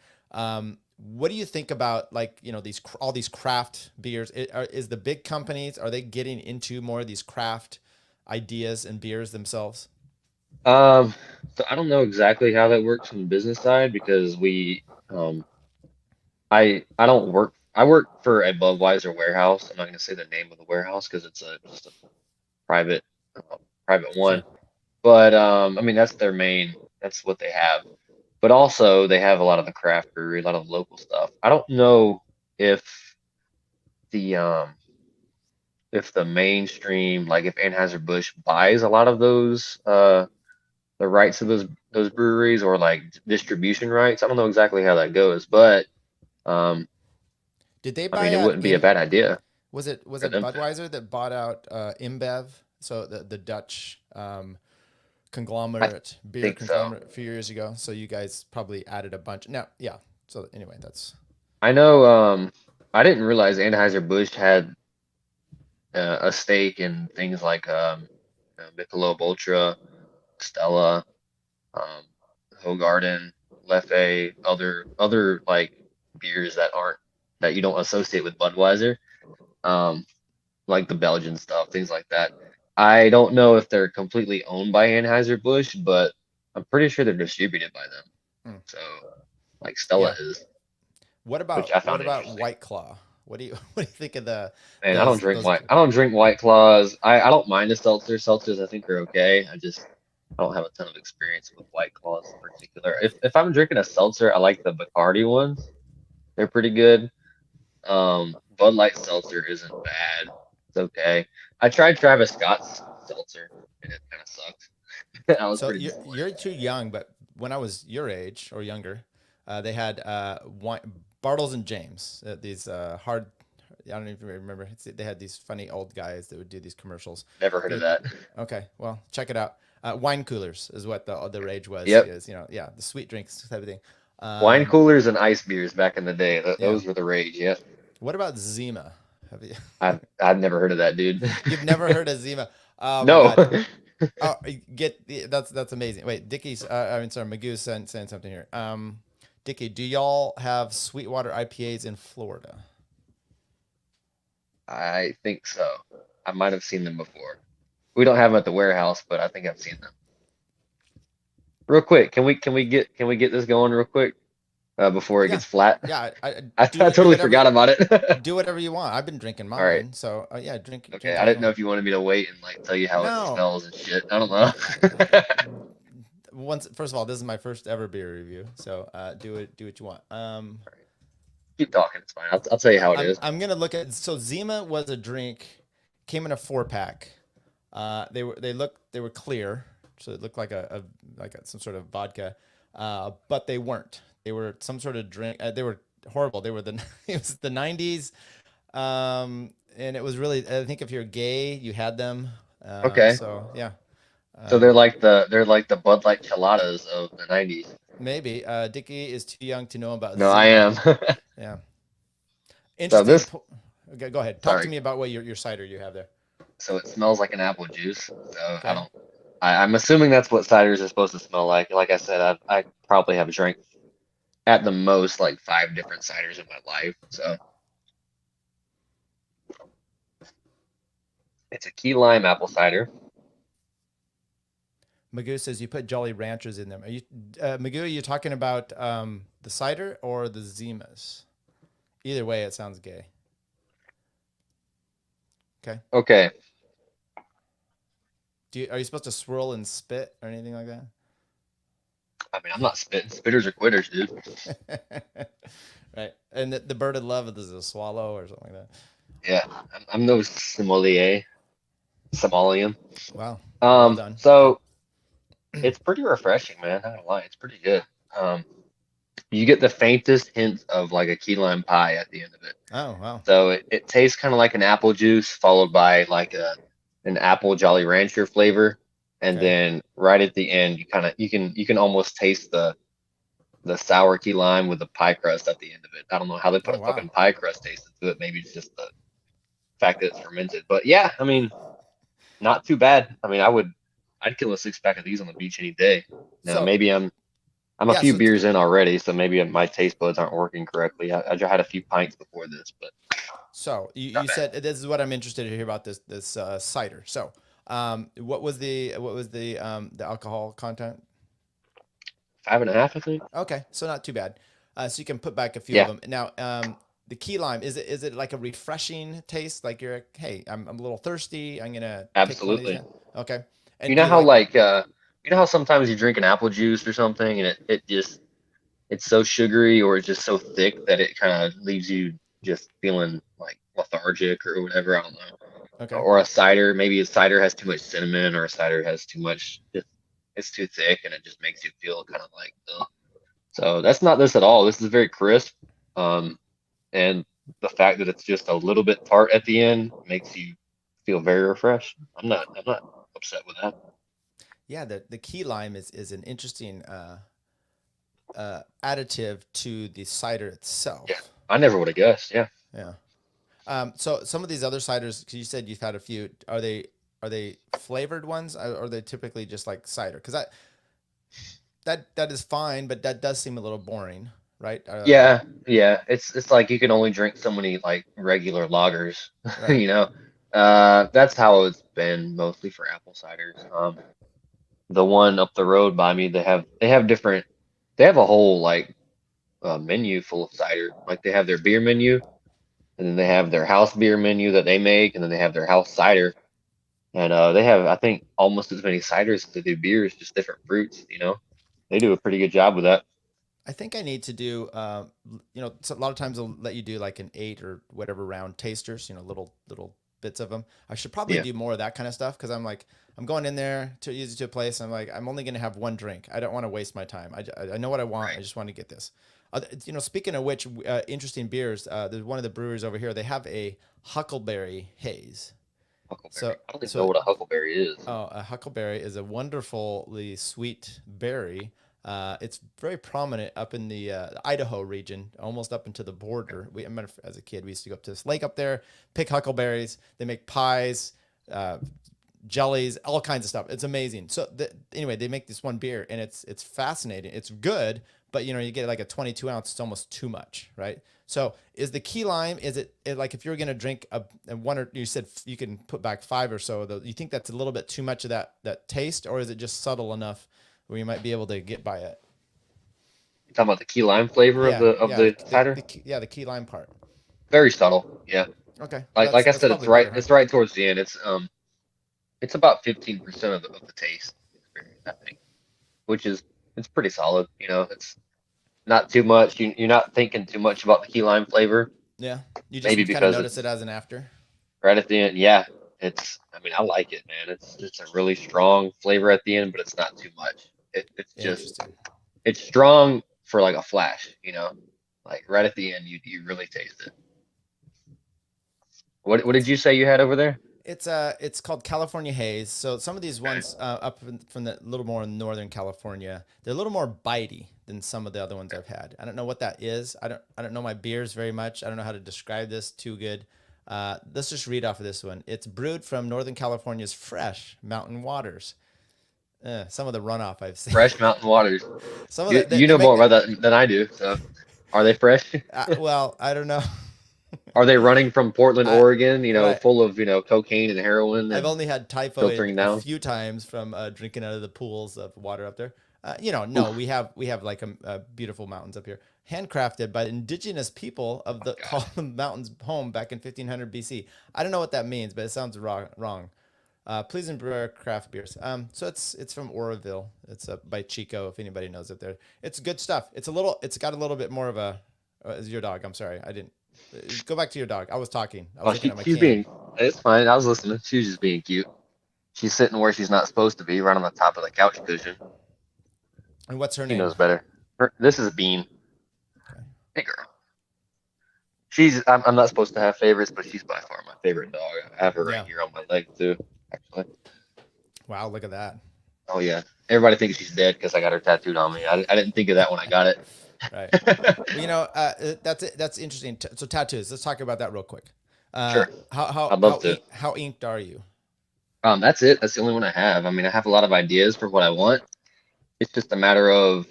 What do you think about all these craft beers? Is the big companies, are they getting into more of these craft ideas and beers themselves? So I don't know exactly how that works from the business side because I don't work. I work for a Budweiser warehouse. I'm not going to say the name of the warehouse because it's just a private private one. But I mean, that's their main. That's what they have. But also, they have a lot of the craft brewery, a lot of the local stuff. I don't know if the mainstream, like if Anheuser-Busch buys a lot of those the rights to those breweries or like distribution rights. I don't know exactly how that goes, but Did they I buy mean, it out wouldn't be a bad idea. Was it for them. Budweiser that bought out InBev? So the Dutch conglomerate, beer think so. conglomerate a few years ago. So you guys probably added a bunch. No, yeah. So anyway, that's. I know. I didn't realize Anheuser-Busch had a stake in things like Michelob Ultra, Stella, um, Hoegaarden, Leffe, other like beers that you don't associate with Budweiser, like the Belgian stuff, things like that. I don't know if they're completely owned by Anheuser-Busch, but I'm pretty sure they're distributed by them. So, like Stella is. What about interesting. White Claw? What do you think of the? Man, I don't drink White Claws. I don't mind the seltzer. Seltzers I think are okay. I don't have a ton of experience with White Claws in particular. If I'm drinking a seltzer, I like the Bacardi ones. They're pretty good. Bud Light seltzer isn't bad. It's okay. I tried Travis Scott's seltzer and it kind of sucked. So you're too young, but when I was your age or younger, they had Bartles and James. These hard. I don't even remember. They had these funny old guys that would do these commercials. Never heard of that. Okay, well, check it out. Wine coolers is what the rage was. Yep. Is, the sweet drinks type of thing. Wine coolers and ice beers back in the day. Those were the rage. Yeah. What about Zima? Have you? I've never heard of that, dude. You've never heard of Zima? Oh, no. Oh, that's amazing. Wait, Dickie's. Magoo's saying something here. Dickie, do y'all have Sweetwater IPAs in Florida? I think so. I might have seen them before. We don't have them at the warehouse, but I think I've seen them. Real quick, can we get this going real quick before it gets flat? Yeah, I totally forgot about it. Do whatever you want. I've been drinking mine. All right. So drink. Okay, drink I didn't know if you wanted me to wait and like tell you how it smells and shit. I don't know. First of all, this is my first ever beer review, so do what you want. Keep talking, it's fine. I'll tell you how it is. I'm gonna look at. So Zima was a drink, came in a 4-pack. They were clear, so it looked like some sort of vodka, but they weren't. They were some sort of drink. They were horrible. They were it was the 90s, and it was really. I think if you're gay, you had them. Okay. So yeah. So they're like the Bud Light Cheladas of the 90s. Maybe. Dickie is too young to know about. No, Zima. I am. Yeah. Interesting. So okay, go ahead. Talk to me about what your cider you have there. So it smells like an apple juice. So okay. I'm assuming that's what ciders are supposed to smell like. Like I said, I probably have drank at the most like 5 different ciders in my life. So it's a key lime apple cider. Magoo says you put Jolly Ranchers in them. Are you Magoo? Are you talking about the cider or the Zimas? Either way, it sounds gay. Okay. Okay. Are you supposed to swirl and spit or anything like that? I mean, I'm not spitting. Spitters are quitters, dude. Right. And the bird of love is a swallow or something like that. Yeah, I'm no sommelier. Somalian. Wow. Well done. So it's pretty refreshing, man. Not gonna lie, it's pretty good. You get the faintest hint of like a key lime pie at the end of it. Oh wow! So it tastes kind of like an apple juice, followed by like an apple Jolly Rancher flavor, and then right at the end, you can almost taste the sour key lime with the pie crust at the end of it. I don't know how they put a fucking pie crust taste into it. Maybe it's just the fact that it's fermented. But yeah, I mean, not too bad. I mean, I'd kill a 6-pack of these on the beach any day. Now maybe I'm a few beers in already, so maybe my taste buds aren't working correctly. I had a few pints before this, but. So you said this is what I'm interested to hear about this cider. So, what was the alcohol content? 5.5, I think. Okay, so not too bad. So you can put back a few of them. Now, the key lime is it like a refreshing taste? Like hey, I'm a little thirsty. I'm gonna absolutely. Okay. And You know do how like you know how sometimes you drink an apple juice or something and it just it's so sugary or it's just so thick that it kind of leaves you just feeling like lethargic or whatever. I don't know. okay. Or a cider, maybe a cider has too much cinnamon or a cider has too much, just, it's too thick and it just makes you feel kind of like, ugh. So that's not this at all. This is very crisp. And the fact that it's just a little bit tart at the end makes you feel very refreshed. I'm not upset with that. Yeah, the key lime is an interesting additive to the cider itself. Yeah, I never would have guessed. Yeah. Yeah. So some of these other ciders, because you said you've had a few, are they flavored ones, or are they typically just like cider? Because that is fine, but that does seem a little boring, right? Yeah, yeah. It's like you can only drink so many like regular lagers, Right. you know. That's how it's been mostly for apple ciders. The one up the road by me, they have different, they have a whole like menu full of cider. Like they have their beer menu, and then they have their house beer menu that they make, and then they have their house cider. And they have, I think, almost as many ciders as they do beers, just different fruits, you know. They do a pretty good job with that. I think I need to do, so a lot of times they'll let you do like an 8 or whatever round tasters, little bits of them. I should probably Yeah. do more of that kind of stuff, because I'm going in there to use it to a place. And I'm like, I'm only going to have one drink. I don't want to waste my time. I know what I want. Right. I just want to get this. Speaking of which, interesting beers. There's one of the breweries over here. They have a huckleberry haze. Huckleberry. So- I don't even so- know what a huckleberry is. Oh, a huckleberry is a wonderfully sweet berry. It's very prominent up in the Idaho region, almost up into the border. I remember as a kid, we used to go up to this lake up there, pick huckleberries. They make pies, jellies, all kinds of stuff. It's amazing. So anyway, they make this one beer, and it's fascinating. It's good, but you get like a 22 ounce. It's almost too much, right? So is the key lime? Is it like if you're gonna drink a one, or you said you can put back 5 or so? You think that's a little bit too much of that taste, or is it just subtle enough where you might be able to get by it? You talking about the key lime flavor of the cider? The key lime part. Very subtle. Yeah. Okay. Like I said, it's probably right. better, huh? It's right towards the end. It's about 15% of the taste experience, I think, which is it's pretty solid. You know, it's not too much. You're not thinking too much about the key lime flavor. Yeah. You just Maybe kind of because notice it as an after. right at the end. Yeah, I mean, I like it, man. It's a really strong flavor at the end, but it's not too much. It's just Interesting. it's strong for like a flash. You know, like right at the end, you really taste it. What did you say you had over there? It's called California Haze. So some of these ones from the little more in Northern California, they're a little more bitey than some of the other ones I've had. I don't know what that is. I don't know my beers very much. I don't know how to describe this too good. Let's just read off of this one. It's brewed from Northern California's fresh mountain waters. Some of the runoff I've seen. Fresh mountain waters. Some of You know more about that than I do. So, are they fresh? Well, I don't know. Are they running from Portland, Oregon? right. full of cocaine and heroin. I've And only had typhoid filtering a down? few times from drinking out of the pools of water up there. No, we have like beautiful mountains up here, handcrafted by indigenous people of the call the mountains home back in 1500 BC. I don't know what that means, but it sounds wrong. Please brew craft beers. So it's from Oroville. It's by Chico. If anybody knows it there, it's good stuff. It's got a little bit more of a. Is your dog? I'm sorry, I didn't. Go back to your dog. I was talking. I was looking at my She's can. being. It's fine. I was listening. She was just being cute. She's sitting where she's not supposed to be, right on the top of the couch cushion. And what's her She name? knows better. This is Bean. Okay. Hey, girl. I'm not supposed to have favorites, but she's by far my favorite dog. I have her right here on my leg too, actually. Wow, look at that. Oh yeah. Everybody thinks she's dead because I got her tattooed on me. I didn't think of that when I got it. Right. That's interesting. So tattoos. Let's talk about that real quick. Sure. I'd love to. How inked are you? That's it. That's the only one I have. I mean, I have a lot of ideas for what I want. It's just a matter of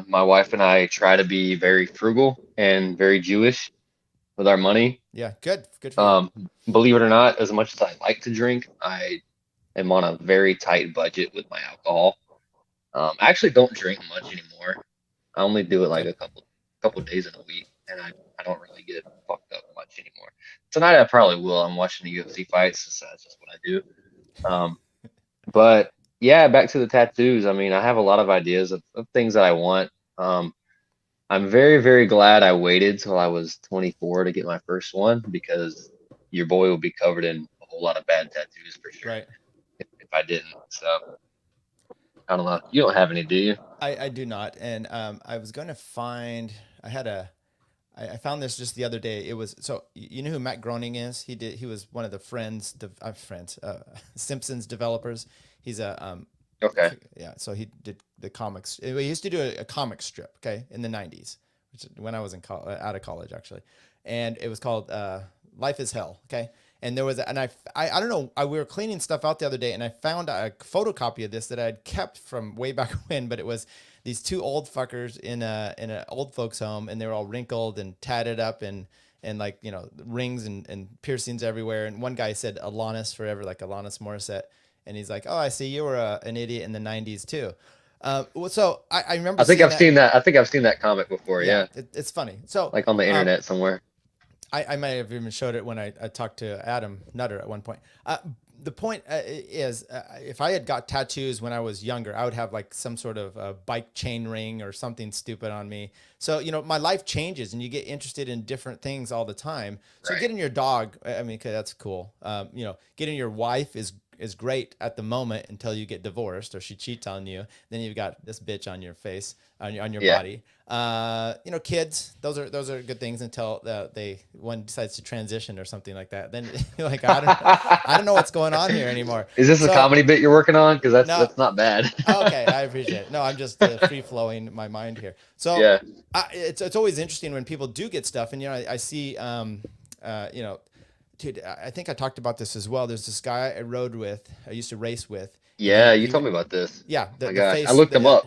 my wife and I try to be very frugal and very Jewish with our money. Yeah, good for you. Believe it or not, as much as I like to drink, I am on a very tight budget with my alcohol. I actually don't drink much anymore. I only do it like a couple days in a week, and I don't really get fucked up much anymore. Tonight I probably will. I'm watching the UFC fights. So that's just what I do. But yeah, back to the tattoos. I mean, I have a lot of ideas of things that I want. I'm very, very glad I waited till I was 24 to get my first one, because your boy will be covered in a whole lot of bad tattoos for sure. Right. If I didn't. So I don't know. You don't have any, do you? I do not. And I was going to find, I found this just the other day. It was, so you know who Matt Groening is? He was one of the Simpsons developers. He's a, Okay. yeah. So he did the comics. He used to do a comic strip, okay, in the 90s, which when I was out of college actually. And it was called Life is Hell. Okay. And there was, I don't know, we were cleaning stuff out the other day, and I found a photocopy of this that I had kept from way back when, but it was these two old fuckers in a old folks home, and they were all wrinkled and tatted up and like, you know, rings and piercings everywhere. And one guy said Alanis forever, like Alanis Morissette. And he's like, "Oh, I see you were an idiot in the 90s too." So I remember. I think I've seen that. I think I've seen that comic before. Yeah. It's funny. So like on the internet somewhere. I might have even showed it when I talked to Adam Nutter at one point. The point is, if I had got tattoos when I was younger, I would have like some sort of bike chain ring or something stupid on me. So, you know, my life changes and you get interested in different things all the time. So getting your dog, I mean, okay, that's cool. You know, getting your wife is great at the moment until you get divorced or she cheats on you. Then you've got this bitch on your face, on your body. You know, kids, those are good things until one decides to transition or something like that. Then you're like, I don't know what's going on here anymore. Is this a comedy bit you're working on? Because that's not bad. Okay, I appreciate it. No, I'm just free flowing my mind here. So yeah, it's always interesting when people do get stuff, and you know, I see, you know. Dude, I think I talked about this as well. There's this guy I used to race with. Yeah, you told me about this. Yeah, the face, I looked him up.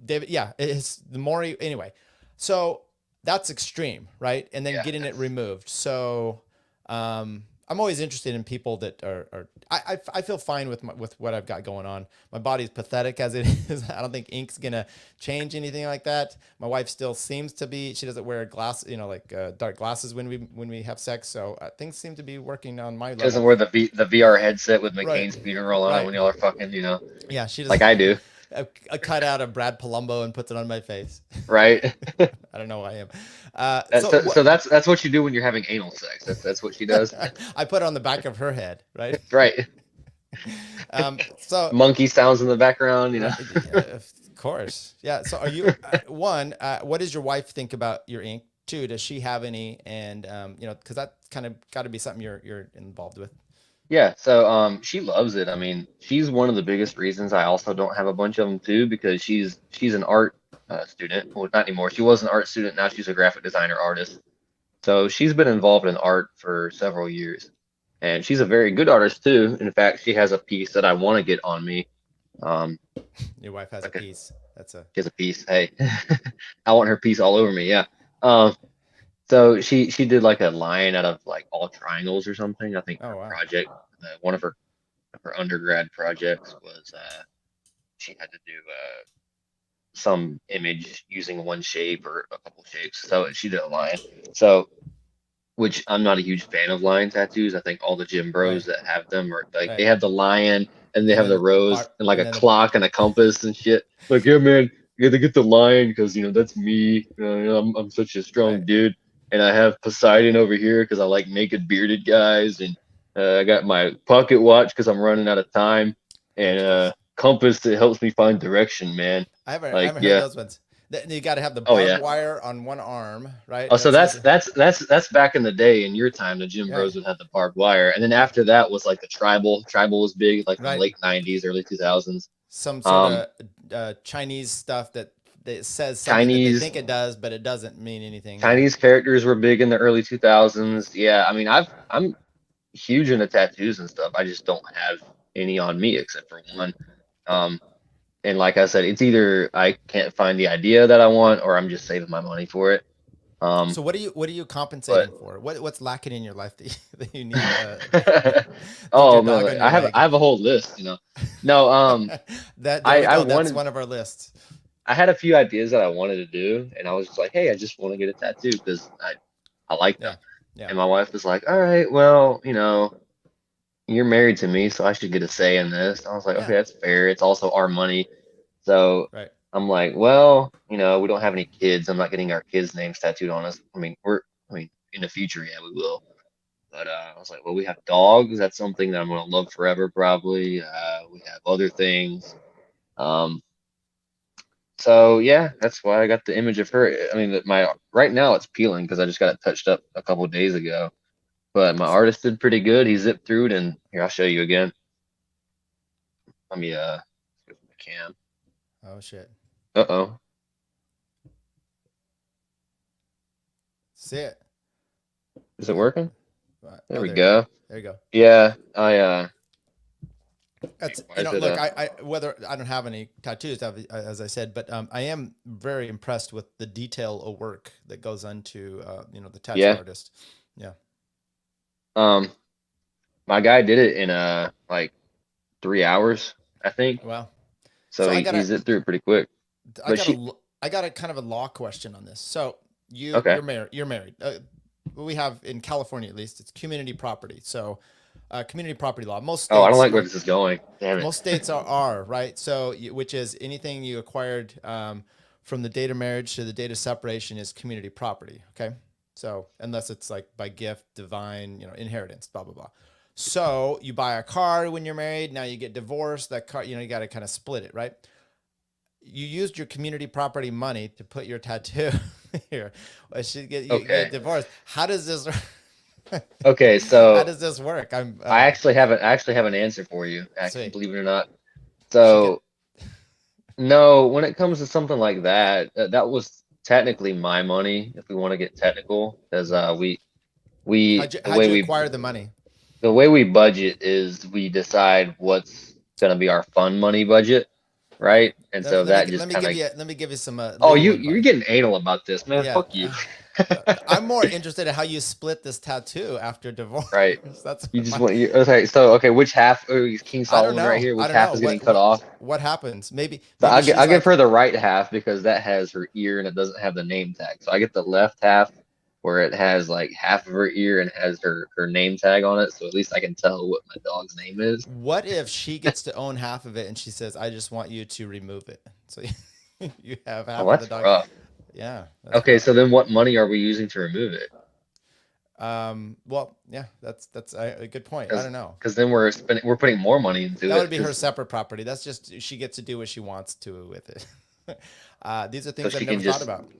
David, yeah, it's the Maury. Anyway, so that's extreme, right? And then getting it removed. So I'm always interested in people that are. I feel fine with what I've got going on. My body's pathetic as it is. I don't think ink's gonna change anything like that. My wife still seems to be. She doesn't wear dark glasses when we have sex. So things seem to be working on my level. She doesn't wear the VR headset with McCain's funeral on it when y'all are fucking. You know. Yeah, she doesn't. Like I do. A cut out of Brad Palumbo and puts it on my face. Right. I don't know who I am. So that's what you do when you're having anal sex. That's what she does. I put it on the back of her head, right? Right. So monkey sounds in the background, you know. Of course, yeah. So are you one? What does your wife think about your ink? Two, does she have any? And you know, because that kind of got to be something you're involved with. Yeah, so she loves it. I mean, she's one of the biggest reasons I also don't have a bunch of them too, because she's an art student. Well, not anymore. She was an art student. Now she's a graphic designer artist. So she's been involved in art for several years, and she's a very good artist too. In fact, she has a piece that I want to get on me. Your wife has a piece. She has a piece. Hey, I want her piece all over me. Yeah. So she did like a line out of like all triangles or something. I think her project, one of her undergrad projects was she had to do some image using one shape or a couple shapes. So she did a line. So, which I'm not a huge fan of lion tattoos. I think all the gym bros that have them are like they have the lion and they have the rose and like a clock and a compass and shit. Like, yeah, man, you got to get the lion because you know that's me. I'm such a strong dude. And I have Poseidon over here because I like naked bearded guys. And I got my pocket watch because I'm running out of time. And compass that helps me find direction, man. I haven't heard those ones. You got to have the barbed wire on one arm, right? Oh, so that's back in the day. In your time, the gym bros would have the barbed wire. And then after that was like the tribal. Tribal was big, like in the late 90s, early 2000s. Some sort of Chinese stuff that says something that they think it does, but it doesn't mean anything. Chinese characters were big in the early 2000s. Yeah, I mean, I'm huge into tattoos and stuff. I just don't have any on me except for one. And like I said, it's either I can't find the idea that I want, or I'm just saving my money for it. So what are you compensating for? What's lacking in your life that you need? Oh man, I have a whole list. You know, no. That's one of our lists. I had a few ideas that I wanted to do, and I was just like, hey, I just want to get a tattoo because I like them. Yeah. And my wife was like, all right, well, you know, you're married to me, so I should get a say in this. I was like, Yeah. okay, that's fair. It's also our money. So Right. I'm like, well, we don't have any kids. I'm not getting our kids' names tattooed on us. I mean, in the future, yeah, we will. But I was like, well, we have dogs. That's something that I'm gonna love forever, probably. We have other things. Um, so yeah, that's why I got the image of her. I mean, right now it's peeling because I just got it touched up a couple days ago. But my artist did pretty good. He zipped through it, and here I'll show you again. Let me see if I can. Oh shit. Uh-oh. See it. Is it working? There we you go. There you go. Yeah, That's why is it, look, I whether I don't have any tattoos, as I said, but I am very impressed with the detail of work that goes into the tattoo artist. Yeah. My guy did it in like 3 hours, I think. Wow. So, he zipped through it pretty quick. I got a kind of a law question on this. So Okay. you're married. We have in California, at least, it's community property. So community property law. Most states, I don't like where this is going. Damn it. most states are right. So which is anything you acquired from the date of marriage to the date of separation is community property. Okay. So unless it's like by gift, divine, inheritance, blah, blah, blah. So you buy a car when you're married. Now you get divorced. That car, you got to kind of split it, right? You used your community property money to put your tattoo here. You get divorced. How does this? Okay, so how does this work? I actually have an answer for you. Actually, Sweet. believe it or not. So no, when it comes to something like that, that was technically my money. If we want to get technical, because how'd you acquire the money? The way we budget is we decide what's going to be our fun money budget, right? And so that just kind of. Let me give you some. You're getting anal about this, man. Yeah. Fuck you. I'm more interested in how you split this tattoo after divorce. Right. That's you just want okay. So which half? King Solomon right here. Which half is getting cut off? What happens? Maybe. So I'll give her the right half because that has her ear and it doesn't have the name tag. So I get the left half where it has like half of her ear and has her name tag on it. So at least I can tell what my dog's name is. What if she gets to own half of it and she says, "I just want you to remove it," so you have half of the dog. Rough. Yeah. Okay, rough. so then what money are we using to remove it? Well, yeah, that's a good point. I don't know. Because then we're putting more money into it. That would be her separate property. That's just she gets to do what she wants to with it. These are things I've never thought about.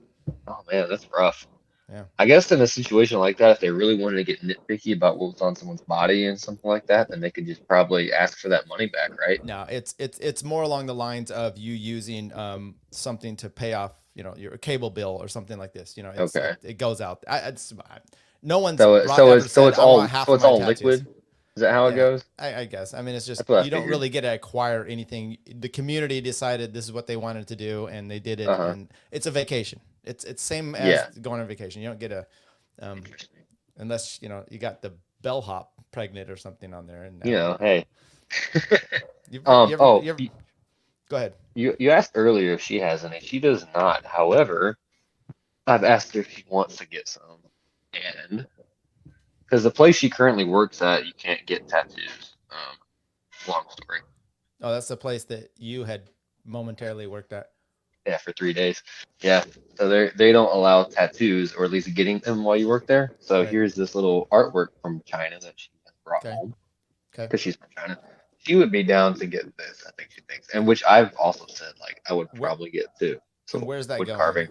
Oh man, that's rough. Yeah. I guess in a situation like that, if they really wanted to get nitpicky about what was on someone's body and something like that, then they could just probably ask for that money back, right? No, it's more along the lines of you using something to pay off, your cable bill or something like this. Okay. It goes out. No one's so it's all liquid. Is that how it goes? I guess. I mean, it's just you don't really get to acquire anything. The community decided this is what they wanted to do, and they did it. And it's a vacation. It's same as going on vacation. You don't get a unless you got the bellhop pregnant or something on there. And hey. Go ahead. You asked earlier if she has any. She does not. However, I've asked her if she wants to get some, and because the place she currently works at, you can't get tattoos. Long story. Oh, that's the place that you had momentarily worked at. Yeah, for 3 days. Yeah, so they don't allow tattoos, or at least getting them while you work there. So here's this little artwork from China that she brought home. Okay. Because she's from China. She would be down to get this, I think she thinks, and which I've also said like I would probably get too. So where's that going? Carving.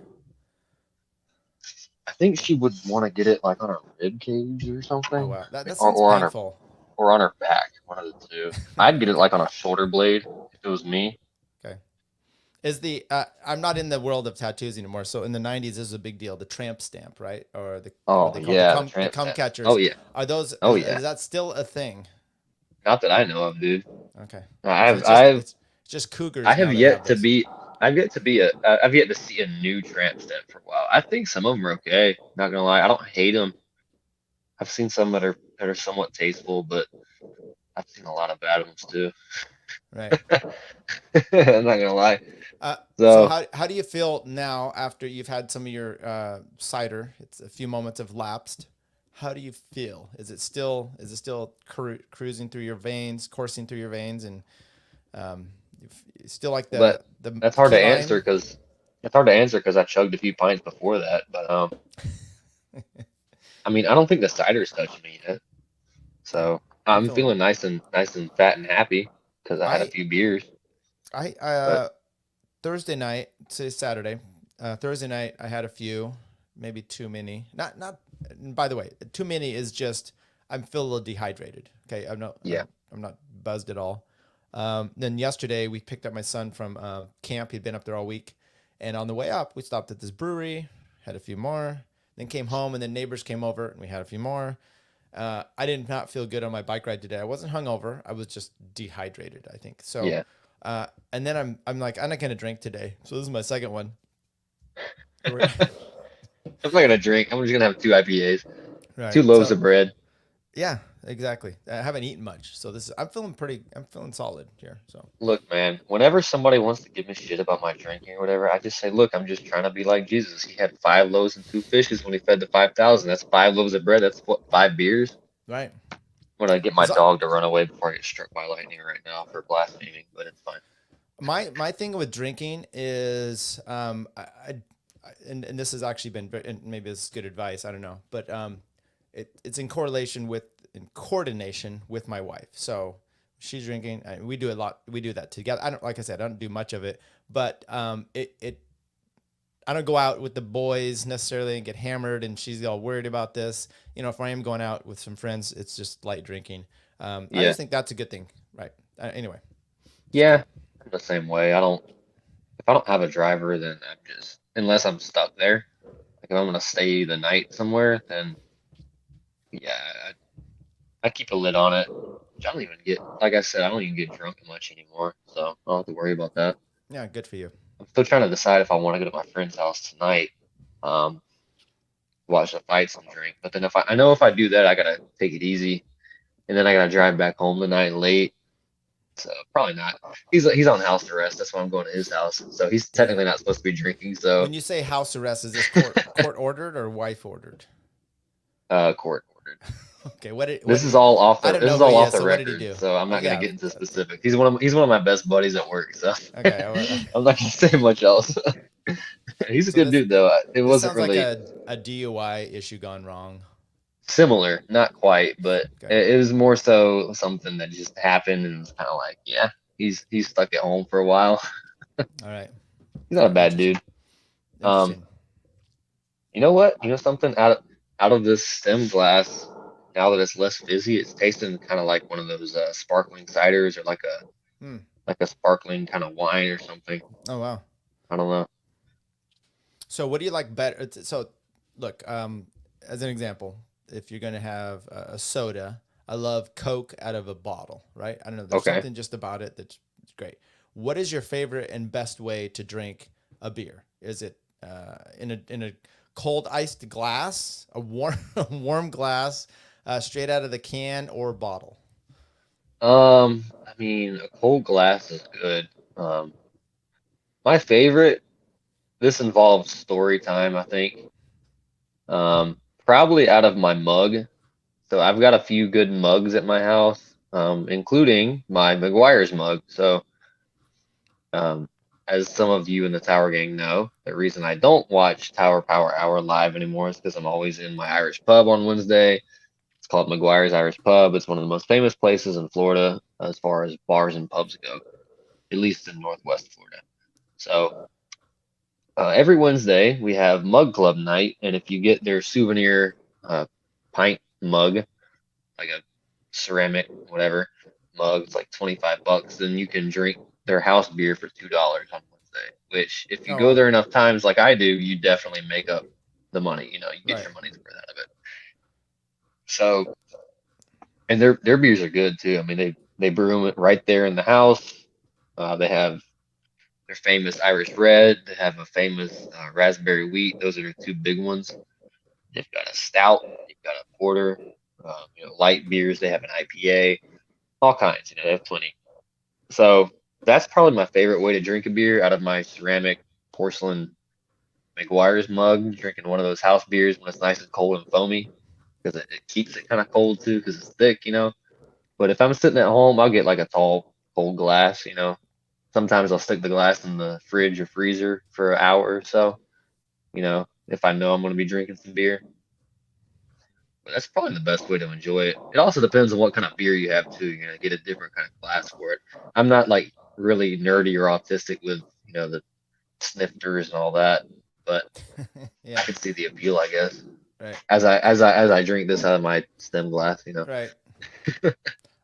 I think she would want to get it like on her rib cage or something. Oh, wow. That sounds painful. Or on her back, one of the two. I'd get it like on a shoulder blade if it was me. Okay. Is the I'm not in the world of tattoos anymore. So in the 90s, this was a big deal. The tramp stamp, right? Or the the cum catchers. Oh yeah. Are those? Oh yeah. Is that still a thing? Not that I know of, dude. Okay. It's just cougars. I've yet to see a new tramp stamp for a while. I think some of them are okay. Not gonna lie, I don't hate them. I've seen some that are somewhat tasteful, but I've seen a lot of bad ones too. Right. I'm not gonna lie. So how do you feel now after you've had some of your cider? It's a few moments have lapsed. how do you feel? Is it still cruising through your veins, coursing through your veins, and you still like the that's hard to key lime? answer because I chugged a few pints before that. But I mean, I don't think the cider's touched me yet. So I'm feeling nice and fat and happy because I had a few beers. Thursday night, say Saturday, Thursday night, I had a few, maybe too many. Not. By the way, too many is just I'm feel a little dehydrated. Okay, I'm not buzzed at all. Then yesterday we picked up my son from camp. He'd been up there all week, and on the way up, we stopped at this brewery, had a few more, then came home, and then neighbors came over, and we had a few more. I did not feel good on my bike ride today. I wasn't hungover. I was just dehydrated, I think. So, yeah. And then I'm like, I'm not going to drink today. So this is my second one. I'm not going to drink. I'm just going to have 2 IPAs, Right. 2 loaves of bread. Yeah, exactly. I haven't eaten much. So I'm feeling solid here. So look, man, whenever somebody wants to give me shit about my drinking or whatever, I just say, look, I'm just trying to be like Jesus. He had 5 loaves and 2 fishes when he fed the 5,000. That's 5 loaves of bread. That's what, 5 beers. Right. I'm gonna get my dog to run away before I get struck by lightning right now for blaspheming, but it's fine. My thing with drinking is and this has actually been, and maybe this is good advice, I don't know, but it's in coordination with my wife. So she's drinking, and we do a lot. We do that together. Like I said, I don't do much of it, but I don't go out with the boys necessarily and get hammered, and she's all worried about this. If I am going out with some friends, it's just light drinking. I just think that's a good thing, right? Anyway. Yeah, I'm the same way. If I don't have a driver, then I'm just, unless I'm stuck there, like if I'm gonna stay the night somewhere, then yeah, I keep a lid on it. I don't even get, like I said, I don't even get drunk much anymore, so I don't have to worry about that. Yeah, good for you. I'm still trying to decide if I want to go to my friend's house tonight, watch the fights and drink. But then if I do that, I gotta take it easy, and then I gotta drive back home tonight late. So probably not. He's on house arrest. That's why I'm going to his house. So he's technically not supposed to be drinking. So when you say house arrest, is this court ordered or wife ordered? Court ordered. Okay. This is all off the so record. So I'm not gonna get into specifics. He's one of my best buddies at work. So okay. I'm not gonna say much else. He's a good dude though. It wasn't really like a DUI issue gone wrong. Similar, not quite, but it was more so something that just happened, and it's kind of like, yeah, he's stuck at home for a while. All right. He's not a bad dude. You know what? You know something, out of this stem glass, now that it's less fizzy, it's tasting kind of like one of those sparkling ciders, or like a sparkling kind of wine or something. Oh wow. I don't know. So what do you like better? So look, as an example, if you're going to have a soda, I love Coke out of a bottle, right? I don't know. There's something just about it that's great. What is your favorite and best way to drink a beer? Is it in a cold iced glass, a warm glass, straight out of the can or bottle? I mean, a cold glass is good. My favorite, this involves story time, I think. Probably out of my mug. So I've got a few good mugs at my house, including my McGuire's mug. So, as some of you in the Tower Gang know, the reason I don't watch Tower Power Hour live anymore is because I'm always in my Irish pub on Wednesday. It's called McGuire's Irish Pub. It's one of the most famous places in Florida as far as bars and pubs go, at least in Northwest Florida. So, every Wednesday we have mug club night, and if you get their souvenir pint mug, like a ceramic whatever mug, it's like $25, then you can drink their house beer for $2 on Wednesday, which if you go there enough times like I do, you definitely make up the money. You get your money's worth out of it. So, and their beers are good too. I mean, they brew them right there in the house. They have their famous Irish Red. They have a famous raspberry wheat. Those are the 2 big ones. They've got a stout. They've got a porter. Light beers. They have an IPA. All kinds. They have plenty. So that's probably my favorite way to drink a beer, out of my ceramic porcelain McGuire's mug. Drinking one of those house beers when it's nice and cold and foamy. because it keeps it kind of cold too because it's thick, But if I'm sitting at home, I'll get like a tall, cold glass, Sometimes I'll stick the glass in the fridge or freezer for an hour or so, if I know I'm going to be drinking some beer. But that's probably the best way to enjoy it. It also depends on what kind of beer you have too. You're going to get a different kind of glass for it. I'm not like really nerdy or autistic with, the snifters and all that, but Yeah. I can see the appeal, I guess. Right. As I drink this out of my stem glass, Right.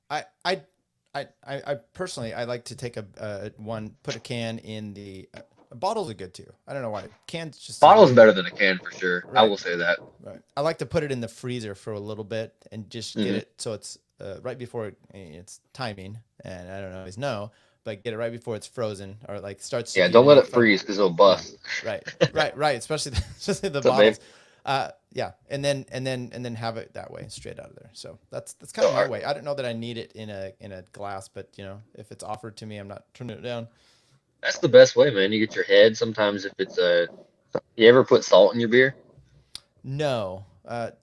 I personally, I like to take put a can in the bottles are good too. I don't know why cans just bottle's better than a can for sure. Right. I will say that. Right. I like to put it in the freezer for a little bit and just get it so it's right before it's timing, and I don't always know, but get it right before it's frozen or like starts. Yeah, don't let it freeze because it'll bust. Right. Especially the What's up, bottles. babe? Yeah, and then have it that way straight out of there. So that's kind of my way. I don't know that I need it in a glass, but if it's offered to me, I'm not turning it down. That's the best way, man. You get your head. Sometimes if it's you ever put salt in your beer? No.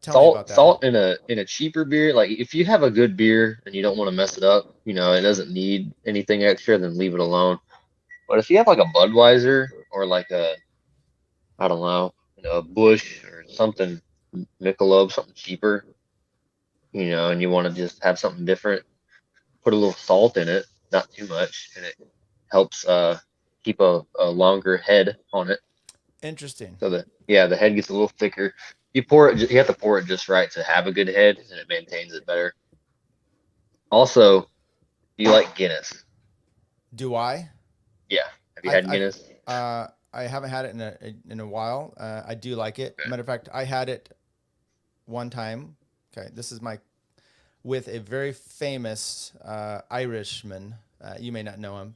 Tell me about that. Salt in a cheaper beer. Like if you have a good beer and you don't want to mess it up, it doesn't need anything extra, then leave it alone. But if you have like a Budweiser or like I don't know, a Bush or something, Michelob, something cheaper, and you want to just have something different, put a little salt in it, not too much, and it helps keep a longer head on it. Interesting. So the head gets a little thicker. You have to pour it just right to have a good head, and it maintains it better. Also, do you like Guinness? Do I? Yeah. Have you had Guinness? I haven't had it in a while. I do like it. Okay. Matter of fact, I had it one time. Okay, this is with a very famous Irishman. You may not know him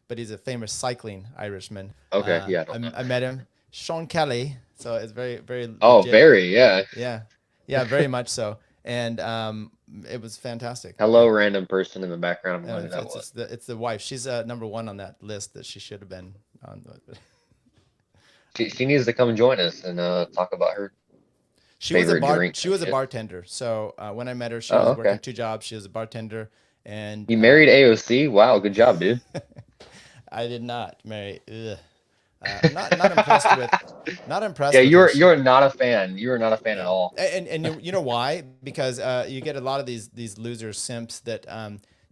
but he's a famous cycling Irishman. Okay, yeah. I met him, Sean Kelly. So it's very, very. Oh, legit. very, yeah. Yeah, very much so. And it was fantastic. Hello, random person in the background. It's the wife. She's number one on that list that she should have been on. She needs to come join us and talk about her favorite drink. She was a bartender. So when I met her, she was working 2 jobs. She was a bartender. And you married AOC? Wow, good job, dude. I did not marry. Not impressed with. Not impressed. Yeah, with you're not a fan. You're not a fan at all. And you know why? Because you get a lot of these loser simps that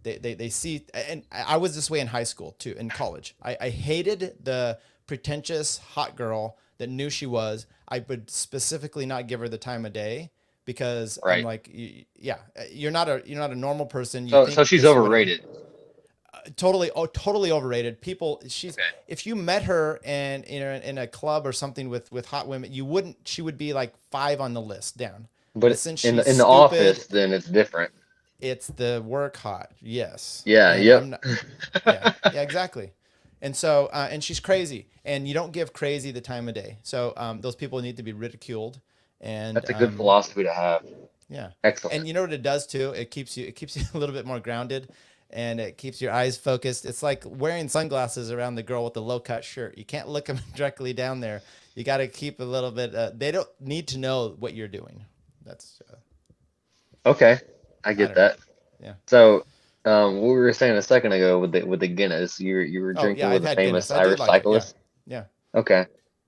they see. And I was this way in high school too. In college, I hated the pretentious hot girl that knew she was. I would specifically not give her the time of day because I'm like, yeah, you're not a normal person. So she's overrated. Totally overrated. If you met her and in a club or something with hot women, she would be like 5 on the list down. But since in the office, then it's different. It's the work hot. Yes. Yeah. Yep. Yeah, exactly. And so, and she's crazy, and you don't give crazy the time of day. So those people need to be ridiculed. And that's a good philosophy to have. Yeah. Excellent. And you know what it does too? It keeps you a little bit more grounded. And it keeps your eyes focused. It's like wearing sunglasses around the girl with the low-cut shirt. You can't look them directly down there. You got to keep a little bit. They don't need to know what you're doing. That's okay. I get that. Yeah. So, what we were saying a second ago with the Guinness, you were drinking with a famous Irish cyclist. Yeah. Okay.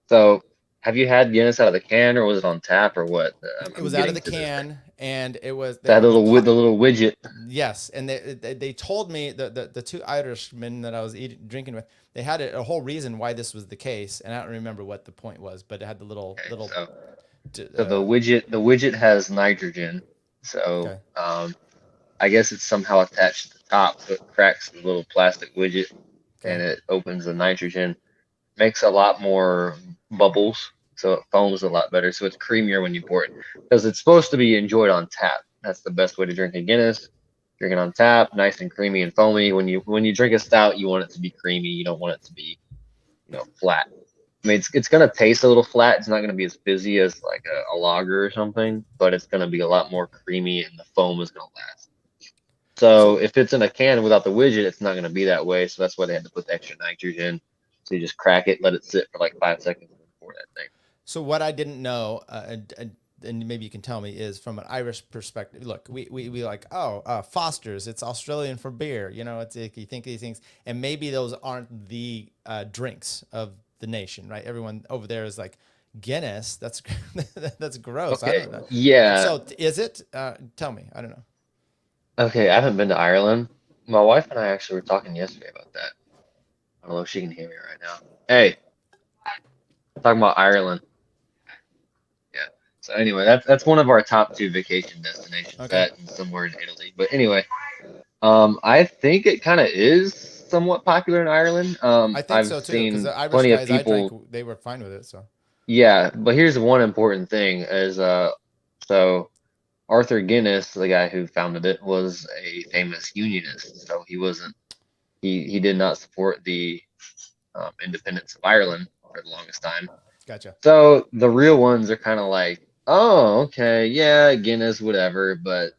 So, have you had Guinness out of the can, or was it on tap, or what? It was out of the can, and it was that the little widget. Yes, and they told me the 2 Irishmen that I was drinking with, they had a whole reason why this was the case, and I don't remember what the point was, but it had the little. So the widget has nitrogen, so I guess it's somehow attached to the top, so it cracks the little plastic widget, and it opens the nitrogen, makes a lot more bubbles. So it foams a lot better. So it's creamier when you pour it because it's supposed to be enjoyed on tap. That's the best way to drink a Guinness. Drink it on tap, nice and creamy and foamy. When you drink a stout, you want it to be creamy. You don't want it to be, flat. I mean, it's going to taste a little flat. It's not going to be as fizzy as like a lager or something, but it's going to be a lot more creamy and the foam is going to last. So if it's in a can without the widget, it's not going to be that way. So that's why they had to put the extra nitrogen. So you just crack it, let it sit for like 5 seconds and pour that thing. So what I didn't know, and maybe you can tell me, is from an Irish perspective. Look, we like, Foster's, it's Australian for beer. You know, it's, you think these things, and maybe those aren't the drinks of the nation, right? Everyone over there is like, Guinness, that's that's gross. Okay. I don't know. Yeah. So is it? Tell me. I don't know. Okay, I haven't been to Ireland. My wife and I actually were talking yesterday about that. I don't know if she can hear me right now. Hey, talking about Ireland. Yeah. So anyway, that's one of our top 2 vacation destinations. Okay. That and somewhere in Italy. But anyway, I think it kind of is somewhat popular in Ireland. I think I've so too, seen because the Irish plenty of guys I people. drank, they were fine with it. So Yeah, but here's one important thing is so Arthur Guinness, the guy who founded it, was a famous unionist. So he did not support the independence of Ireland for the longest time. gotcha. So the real ones are kind of like, oh, okay, yeah, Guinness, whatever, but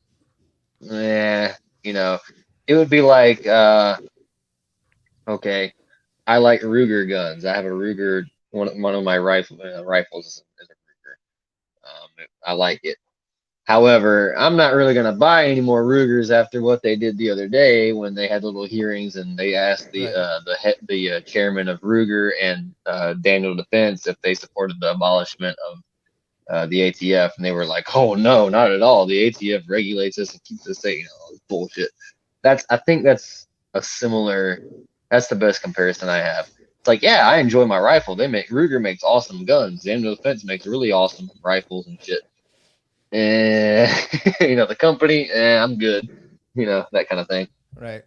you know, it would be like, okay, I like Ruger guns. I have a Ruger, one of my rifles is a Ruger. I like it. However, I'm not really going to buy any more Rugers after what they did the other day when they had little hearings and they asked the chairman of Ruger and Daniel Defense if they supported the abolishment of the ATF, and they were like, "Oh no, not at all. The ATF regulates us and keeps us safe." You know, all this bullshit. I think that's a similar. That's the best comparison I have. It's like, yeah, I enjoy my rifle. Ruger makes awesome guns. Daniel Defense makes really awesome rifles and shit. The company, I'm good, that kind of thing. Right.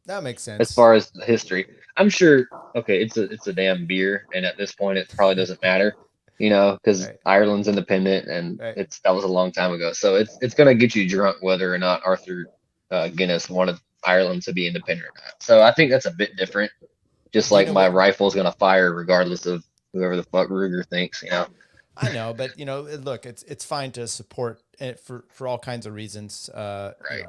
That makes sense. As far as the history, I'm sure, okay, it's a damn beer, and at this point, it probably doesn't matter, because Right. Ireland's independent, and Right. that was a long time ago. So it's gonna get you drunk whether or not Arthur Guinness wanted Ireland to be independent or not. So I think that's a bit different. Just like my rifle's gonna fire regardless of whoever the fuck Ruger thinks, I know, but look, it's fine to support it for all kinds of reasons. Right.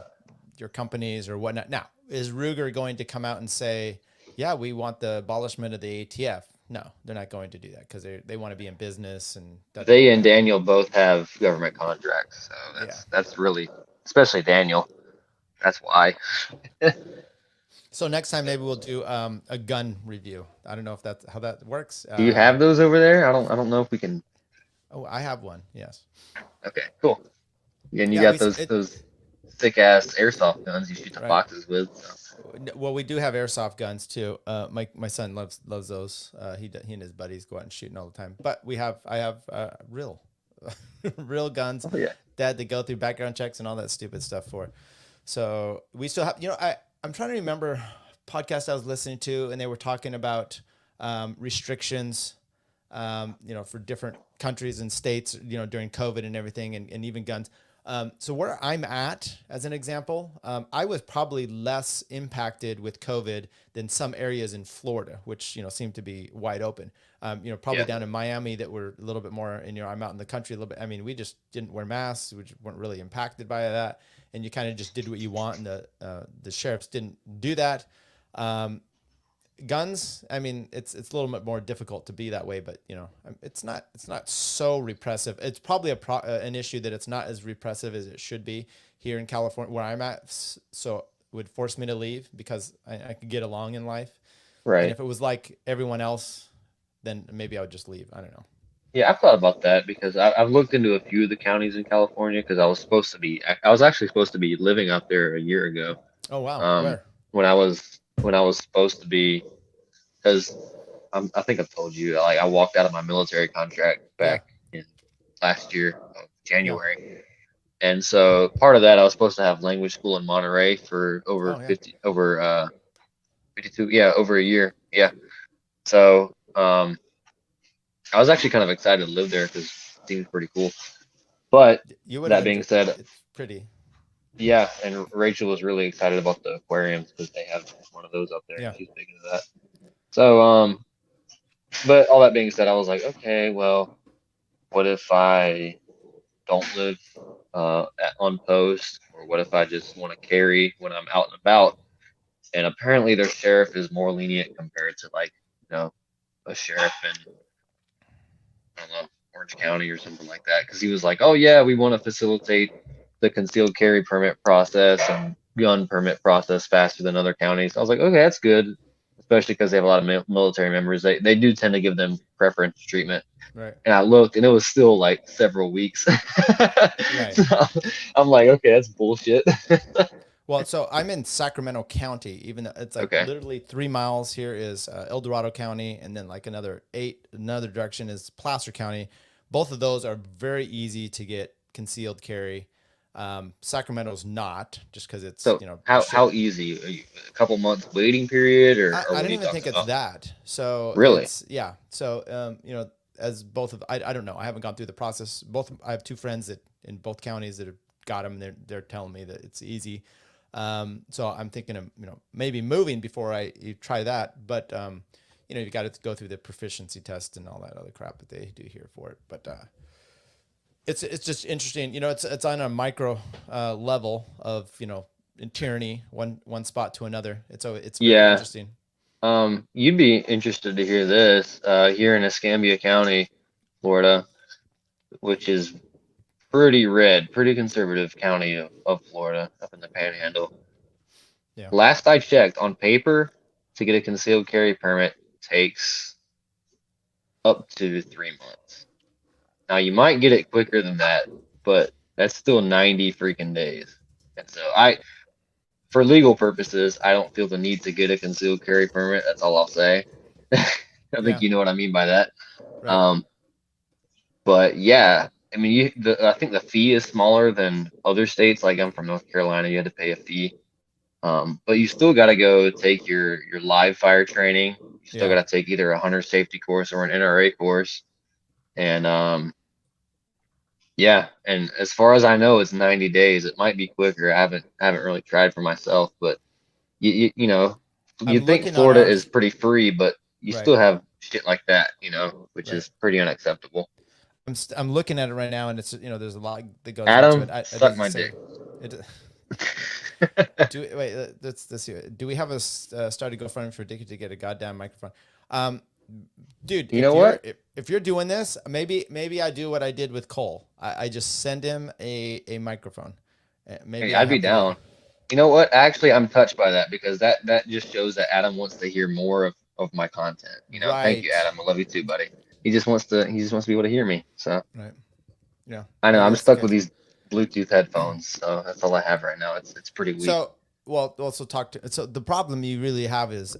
Your companies or whatnot. Now, is Ruger going to come out and say, "Yeah, we want the abolishment of the ATF"? No, they're not going to do that because they want to be in business and. They and Daniel both have government contracts, so that's really, especially Daniel. That's why. So next time maybe we'll do a gun review. I don't know if that's how that works. Do you have those over there? I don't know if we can. Oh, I have one. Yes. Okay, cool. And you got those thick ass airsoft guns you shoot the foxes with. So. Well, we do have airsoft guns too. My son loves those. He and his buddies go out and shooting all the time. But I have real real guns that they go through background checks and all that stupid stuff for. So we still have. I'm trying to remember a podcast I was listening to, and they were talking about restrictions. For different countries and states, during COVID and everything, and even guns. So where I'm at, as an example, I was probably less impacted with COVID than some areas in Florida, which, seem to be wide open. Probably down in Miami that were a little bit more, and, I'm out in the country a little bit. I mean, we just didn't wear masks. We just weren't really impacted by that. And you kind of just did what you want. And the sheriffs didn't do that. Guns, I mean, it's a little bit more difficult to be that way, but it's not so repressive. It's probably an issue that it's not as repressive as it should be here in California where I'm at. So it would force me to leave because I could get along in life. Right. And if it was like everyone else, then maybe I would just leave. I don't know. Yeah, I've thought about that because I've looked into a few of the counties in California because I was actually supposed to be living out there a year ago. Oh wow. Where? When I was supposed to be, because I think I've told you, like I walked out of my military contract back in last year, January, and so part of that I was supposed to have language school in Monterey for over 52, over a year, So I was actually kind of excited to live there because it seems pretty cool. But that being said, it's pretty. Yeah, and Rachel was really excited about the aquariums because they have one of those up there. Yeah. She's big into that. So, but all that being said, I was like, okay, well, what if I don't live on post, or what if I just want to carry when I'm out and about? And apparently, their sheriff is more lenient compared to a sheriff in, I don't know, Orange County or something like that, because he was like, "Oh yeah, we want to facilitate the concealed carry permit process and gun permit process faster than other counties." I was like, "Okay, that's good," especially because they have a lot of military members. They do tend to give them preference treatment. Right. And I looked, and it was still like several weeks. Right. So I'm like, okay, that's bullshit. Well, so I'm in Sacramento County, even though it's like Okay. literally 3 miles here is El Dorado County, and then like another direction is Placer County. Both of those are very easy to get concealed carry. Sacramento's not, just because it's So how easy? Are you, a couple months waiting period, or I what don't are you even think talking it's about? that. So Really? Yeah. So as both of I don't know. I haven't gone through the process. I have 2 friends that in both counties that have got them. They're telling me that it's easy. So I'm thinking of maybe moving before you try that. But you got to go through the proficiency test and all that other crap that they do here for it. But it's just interesting. It's on a micro level of in tyranny, one spot to another. It's very interesting. You'd be interested to hear this. Here in Escambia County, Florida, which is pretty red, pretty conservative county of Florida, up in the Panhandle. Yeah. Last I checked, on paper, to get a concealed carry permit takes up to 3 months. Now you might get it quicker than that, but that's still 90 freaking days. And so for legal purposes, I don't feel the need to get a concealed carry permit. That's all I'll say. I think you know what I mean by that. Right. But yeah, I mean, I think the fee is smaller than other states. Like I'm from North Carolina, you had to pay a fee. But you still got to go take your live fire training. You still got to take either a hunter safety course or an NRA course. And yeah, and as far as I know, it's 90 days. It might be quicker. I haven't really tried for myself, but you think Florida is pretty free, but you still have shit like that, which is pretty unacceptable. I'm looking at it right now, and it's there's a lot that goes Adam, into it. suck my dick. Let's see. Do we have a started GoFundMe for Dickie to get a goddamn microphone? Dude, you know what? If you're doing this, maybe I do what I did with Cole. I just send him a microphone. Maybe I'd be down. You know what? Actually, I'm touched by that, because that just shows that Adam wants to hear more of my content. Thank you, Adam. I love you too, buddy. He just wants to be able to hear me. So right. Yeah. I know I'm stuck with these Bluetooth headphones, so that's all I have right now. It's pretty weak. So the problem you really have is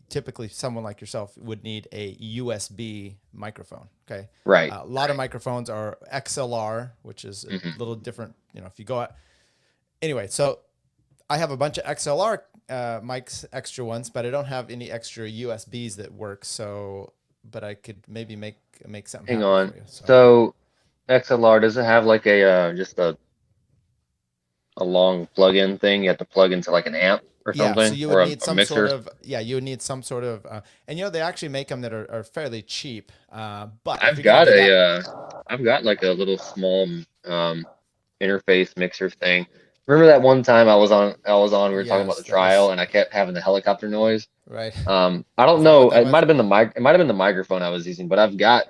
typically someone like yourself would need a USB microphone. Okay. Right. A lot of microphones are XLR, which is a little different. If you go out. Anyway, so I have a bunch of XLR mics, extra ones, but I don't have any extra USBs that work. So, but I could maybe make something. Hang on. For you, so XLR, does it have like just a long plug-in thing you have to plug into like an amp or something? Yeah, so you would need some mixer? sort of you would need some sort of and they actually make them that are fairly cheap. But I've got like a little small interface mixer thing. Remember that one time I was on we were talking about the trial and I kept having the helicopter noise. Right. I don't know. It might have been the microphone I was using, but I've got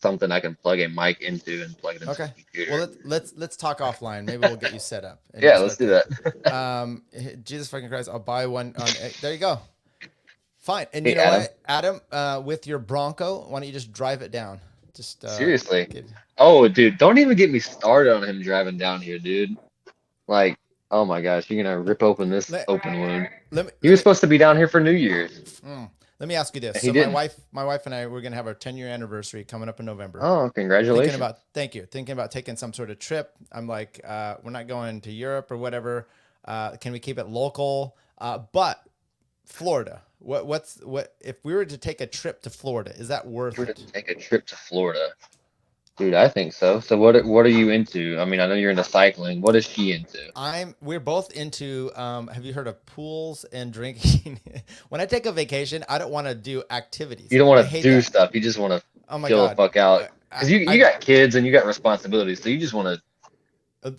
something I can plug a mic into and plug it into the computer. Well, let's talk offline. Maybe we'll get you set up. Yeah, let's do that. Jesus fucking Christ! I'll buy one. There you go. Fine. And hey, you know Adam. what, Adam, with your Bronco, why don't you just drive it down? Just seriously. Oh, dude, don't even get me started on him driving down here, dude. Like, oh my gosh, you're gonna rip open this open wound. He was supposed to be down here for New Year's. Let me ask you this. He so didn't. my wife and I, we're gonna have our 10-year anniversary coming up in November. Oh, congratulations! Thank you. Thinking about taking some sort of trip. I'm like, we're not going to Europe or whatever. Can we keep it local? But Florida. What if we were to take a trip to Florida? Is that worth it? To take a trip to Florida, dude, I think so. So what are you into? I mean, I know you're into cycling. What is she into? We're both into. Have you heard of pools and drinking? When I take a vacation, I don't want to do activities. You don't want to do stuff. You just want to chill the fuck out. Because you got kids and you got responsibilities, so you just want to.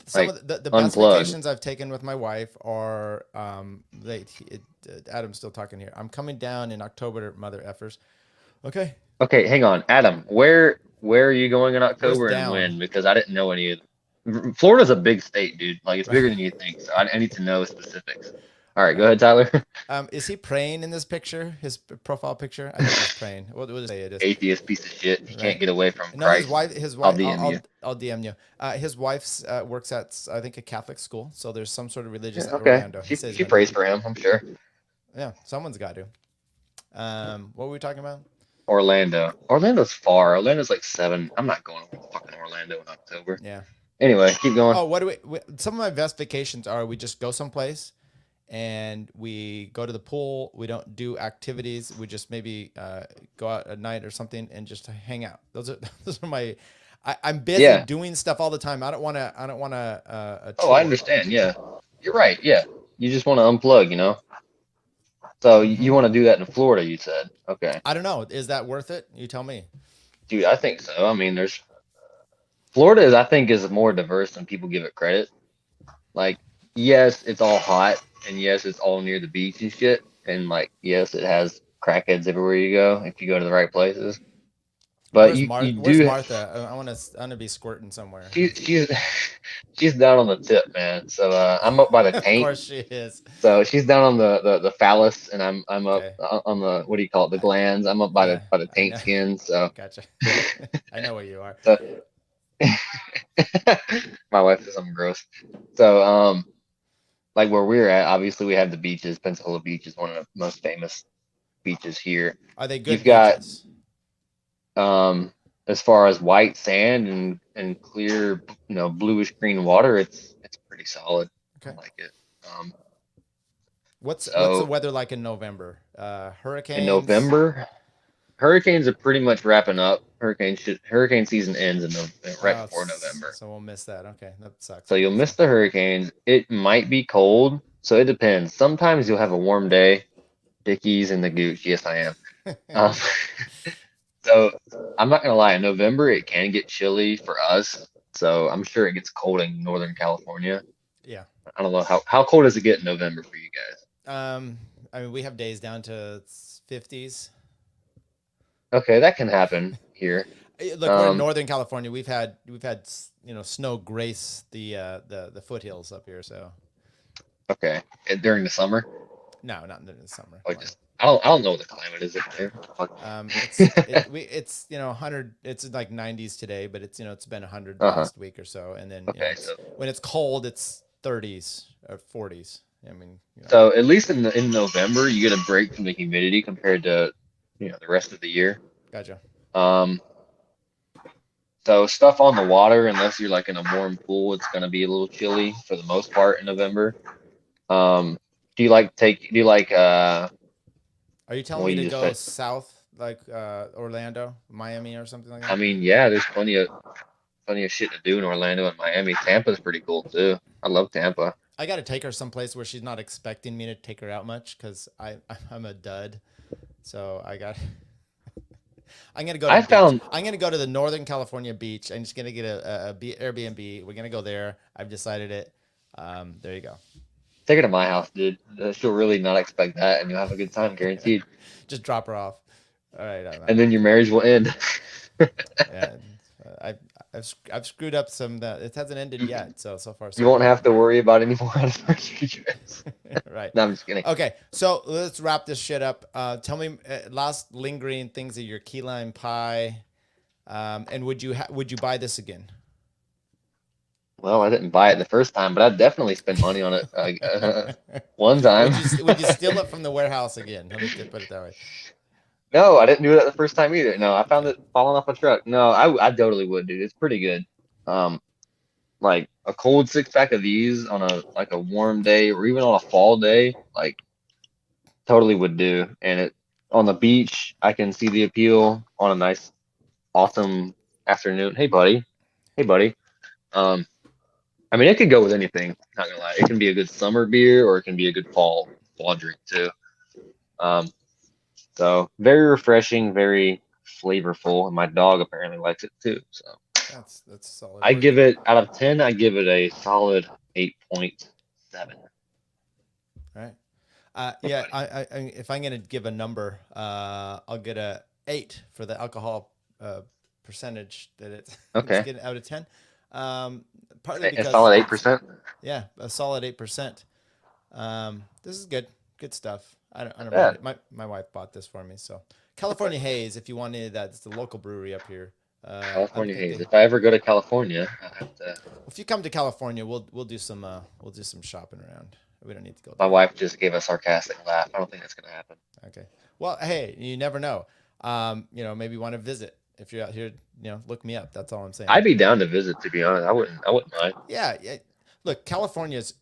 Some of the best vacations I've taken with my wife are Adam's still talking here. I'm coming down in October, mother effers. Okay. Okay, hang on, Adam. Where where are you going in Where's October and down? when? Because I didn't know any of Florida's a big state, dude. Like it's Right. bigger than you think. So I need to know specifics. All right, go ahead, Tyler. Is he praying in this picture? His profile picture? I think he's praying. What does it say it is? Atheist piece of shit. He Right. can't get away from No, Christ. his I'll wife. DM you. I'll DM you. His wife's works at I think a Catholic school, so there's some sort of religious Okay. Orlando. She prays for him, I'm sure. Yeah, someone's got to. What were we talking about? Orlando. Orlando's far. Orlando's like 7. I'm not going to fucking Orlando in October. Yeah. Anyway, keep going. Oh, what do we? Some of my best vacations are we just go someplace, and we go to the pool. We don't do activities. We just maybe go out at night or something and just hang out. Those are my. I'm busy doing stuff all the time. I don't want to. Oh, I understand. Yeah, you're right. Yeah, you just want to unplug, you know. So you want to do that in Florida? You said. Okay. I don't know. Is that worth it? You tell me. Dude, I think so. I mean, Florida is, I think, is more diverse than people give it credit. Like, yes, it's all hot, and yes, it's all near the beach and shit, and like, yes, it has crackheads everywhere you go if you go to the right places. But where's Martha? I want to be squirting somewhere. She's down on the tip, man. So I'm up by the taint. Of course she is. So she's down on the phallus, and I'm up on the, what do you call it, the glands. I'm up by the taint skin. So gotcha. I know where you are. So, my wife says I'm gross. So like where we're at, obviously we have the beaches. Pensacola Beach is one of the most famous beaches here. Are they good? You've beaches? got as far as white sand and clear, bluish green water, it's pretty solid. Okay. I like it. What's the weather like in November? Hurricanes? In November, hurricanes are pretty much wrapping up. Hurricane season ends right before November. So we'll miss that. Okay, that sucks. So you'll miss the hurricanes. It might be cold, so it depends. Sometimes you'll have a warm day. Dickies and the gooch. Yes, I am. So I'm not gonna lie. In November, it can get chilly for us. So I'm sure it gets cold in Northern California. Yeah. I don't know how cold does it get in November for you guys? I mean, we have days down to 50s. Okay, that can happen here. Look, we're in Northern California. We've had snow grace the foothills up here. So. Okay, and during the summer? No, not in the summer. Or I don't know what the climate is up there. It's 100. It's like 90s today, but it's been 100 last week or so, and then when it's cold, it's 30s or 40s. I mean, so at least in November, you get a break from the humidity compared to the rest of the year. Gotcha. So stuff on the water, unless you're like in a warm pool, it's gonna be a little chilly for the most part in November. Do you like Are you telling me to go south, like Orlando, Miami, or something like that? I mean, yeah, there's plenty of shit to do in Orlando and Miami. Tampa's pretty cool too. I love Tampa. I got to take her someplace where she's not expecting me to take her out much because I'm a dud. So I'm gonna go. I'm gonna go to the Northern California beach. I'm just gonna get a Airbnb. We're gonna go there. I've decided it. There you go. Take her to my house, dude. She'll really not expect that, and you'll have a good time, guaranteed. Just drop her off. All right. And then your marriage will end. Yeah, I've screwed up some. It hasn't ended yet. So far. You won't have to worry about any more anniversary trips. Right. No, I'm just kidding. Okay, so let's wrap this shit up. Tell me last lingering things of your key lime pie, and would you buy this again? Well, I didn't buy it the first time, but I'd definitely spend money on it one time. Would you steal it from the warehouse again? Let me put it that way. No, I didn't do that the first time either. No, I found it falling off a truck. No, I totally would, dude. It's pretty good. Like a cold 6-pack of these on a warm day or even on a fall day, like totally would do. And it on the beach, I can see the appeal on a nice autumn afternoon. Hey, buddy. I mean, it could go with anything. Not gonna lie, it can be a good summer beer or it can be a good fall drink too. So very refreshing, very flavorful, and my dog apparently likes it too. So that's solid. I give it out of 10. I give it a solid 8.7. All right. Yeah. I if I'm gonna give a number, I'll get a 8 for the alcohol percentage that it's Okay. getting out of 10. Partly A because solid 8%. yeah, a solid 8%. This is good stuff. I don't bad. mind it. My wife bought this for me. So California Haze, if you wanted that, it's the local brewery up here. California Haze. If I ever go to California, I have to. If you come to California, we'll do some shopping around. We don't need to go My there. wife just gave a sarcastic laugh. I don't think that's gonna happen. Okay. Well, hey, you never know. Maybe you want to visit. If you're out here, look me up. That's all I'm saying. I'd be down to visit, to be honest. I wouldn't mind. Yeah. Look, California's.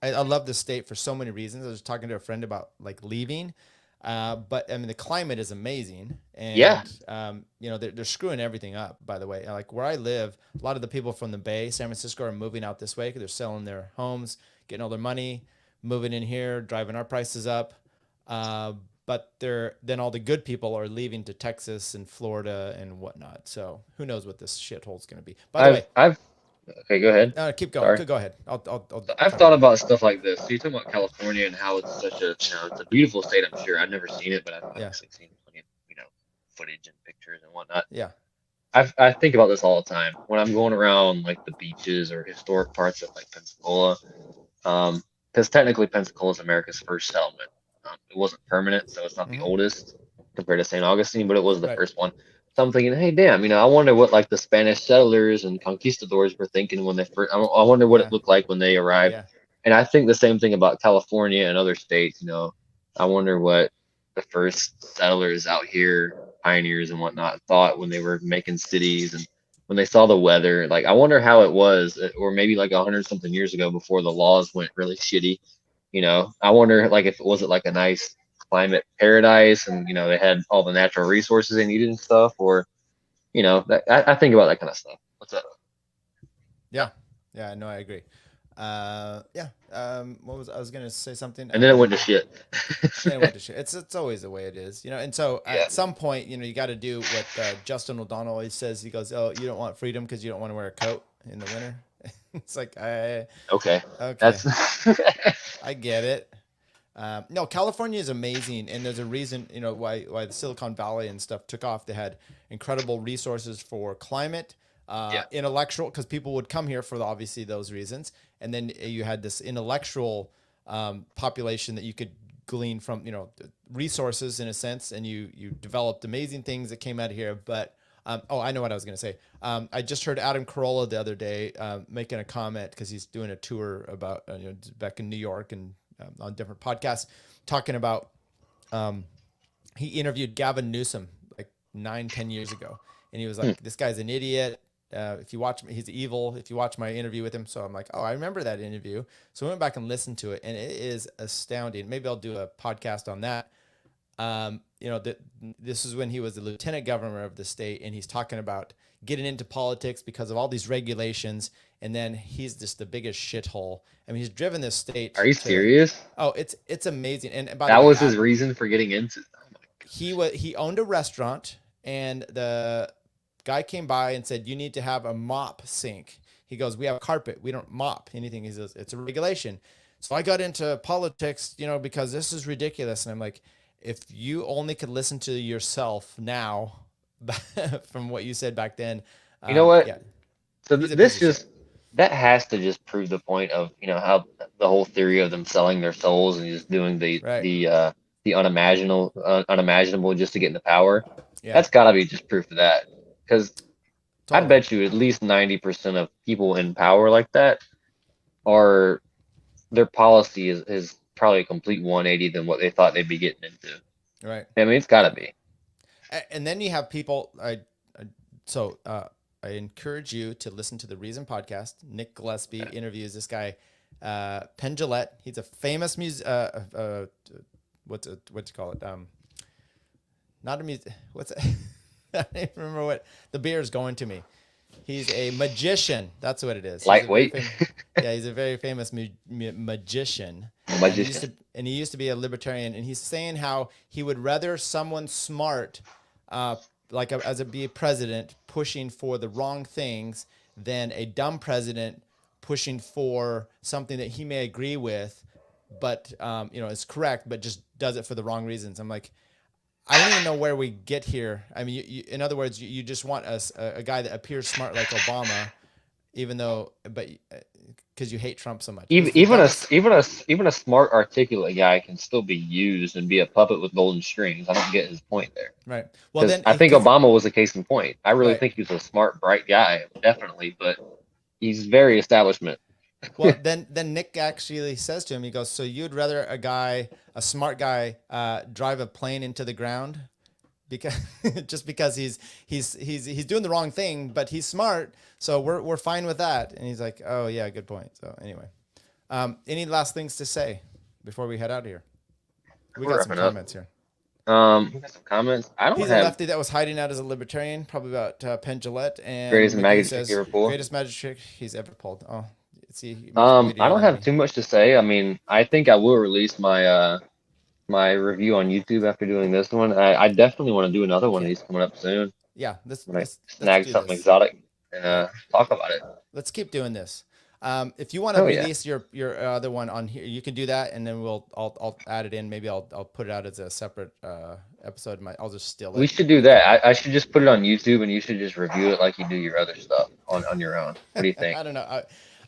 I love this state for so many reasons. I was talking to a friend about like leaving, but I mean the climate is amazing, and Yeah. They're screwing everything up. By the way, like where I live, a lot of the people from the Bay, San Francisco, are moving out this way because they're selling their homes, getting all their money, moving in here, driving our prices up. But then all the good people are leaving to Texas and Florida and whatnot. So who knows what this shithole's going to be? By the way, Okay, go ahead. keep going. Sorry. Go ahead. I've thought about stuff like this. So you talking about California and how it's such a, it's a beautiful state. I'm sure I've never seen it, but I've obviously seen plenty of, footage and pictures and whatnot. Yeah. I think about this all the time when I'm going around like the beaches or historic parts of like Pensacola, because technically Pensacola is America's first settlement. It wasn't permanent, so it's not the oldest compared to St. Augustine, but it was the first one. So I'm thinking, hey, damn, I wonder what like the Spanish settlers and conquistadors were thinking when they first. I wonder what it looked like when they arrived. Yeah. And I think the same thing about California and other states. I wonder what the first settlers out here, pioneers and whatnot, thought when they were making cities and when they saw the weather. Like, I wonder how it was, or maybe like 100-something years ago before the laws went really shitty. I wonder like if it was like a nice climate paradise and they had all the natural resources they needed and stuff, or I think about that kind of stuff. What's up? Yeah no, I agree. What was I was gonna say something And then it went to shit. Then it went to shit. It's always the way it is, and so at some point you got to do what Justin O'Donnell always says. He goes, oh, you don't want freedom because you don't want to wear a coat in the winter. It's like Okay. That's I get it. No, California is amazing, and there's a reason, why the Silicon Valley and stuff took off. They had incredible resources for climate, intellectual, because people would come here for obviously those reasons, and then you had this intellectual population that you could glean from, resources in a sense, and you developed amazing things that came out of here. But I know what I was going to say. I just heard Adam Carolla the other day making a comment because he's doing a tour about back in New York and on different podcasts, talking about he interviewed Gavin Newsom like 9-10 years ago, and he was like, this guy's an idiot. If you watch, he's evil. If you watch my interview with him. So I'm like, oh, I remember that interview. So I went back and listened to it, and it is astounding. Maybe I'll do a podcast on that. This is when he was the lieutenant governor of the state, and he's talking about getting into politics because of all these regulations, and then he's just the biggest shithole. I mean, he's driven this state. Are you serious? Oh, it's amazing. And by that the way, was his reason for getting into. Oh my God. He owned a restaurant, and the guy came by and said, you need to have a mop sink. He goes, we have carpet, we don't mop anything. He says, it's a regulation. So I got into politics, because this is ridiculous. And I'm like, if you only could listen to yourself now from what you said back then. You know what? Yeah. So that has to just prove the point of, how the whole theory of them selling their souls and just doing the unimaginable just to get into power. Yeah. That's gotta be just proof of that. Because Totally. I bet you at least 90% of people in power like that their policy is probably a complete 180 than what they thought they'd be getting into. Right. I mean, it's got to be. And then you have people. I encourage you to listen to the Reason podcast. Nick Gillespie interviews this guy, Penn Jillette. He's a famous what you call it? Not a music. What's it? I don't even remember what the beer is going to me. He's a magician. That's what it is. Lightweight. He's a very famous magician. And he used to be a libertarian. And he's saying how he would rather someone smart, be a president, pushing for the wrong things than a dumb president pushing for something that he may agree with, but is correct, but just does it for the wrong reasons. I'm like, I don't even know where we get here. I mean, in other words, you just want a guy that appears smart like Obama, even though, but because you hate Trump so much. Even a smart, articulate guy can still be used and be a puppet with golden strings. I don't get his point there. Right. Well, then I think Obama was a case in point. I really think he was a smart, bright guy, definitely, but he's very establishment. Well, then Nick actually says to him, he goes, "So you'd rather a smart guy, drive a plane into the ground, because just because he's doing the wrong thing, but he's smart, so we're fine with that." And he's like, "Oh yeah, good point." So anyway, any last things to say before we head out of here? We got some comments here. We got some comments. He's a lefty that was hiding out as a libertarian, probably about Penn Jillette and greatest magic trick ever pulled. Greatest magic trick he's ever pulled. Oh. I don't have too much to say. I mean, I think I will release my my review on YouTube after doing this one. I definitely want to do another one of these coming up soon. Yeah, let's snag something exotic and talk about it. Let's keep doing this. If you want to release your other one on here, you can do that, and then I'll add it in. Maybe I'll put it out as a separate episode. I'll just steal it. We should do that. I should just put it on YouTube, and you should just review it like you do your other stuff on your own. What do you think? I don't know.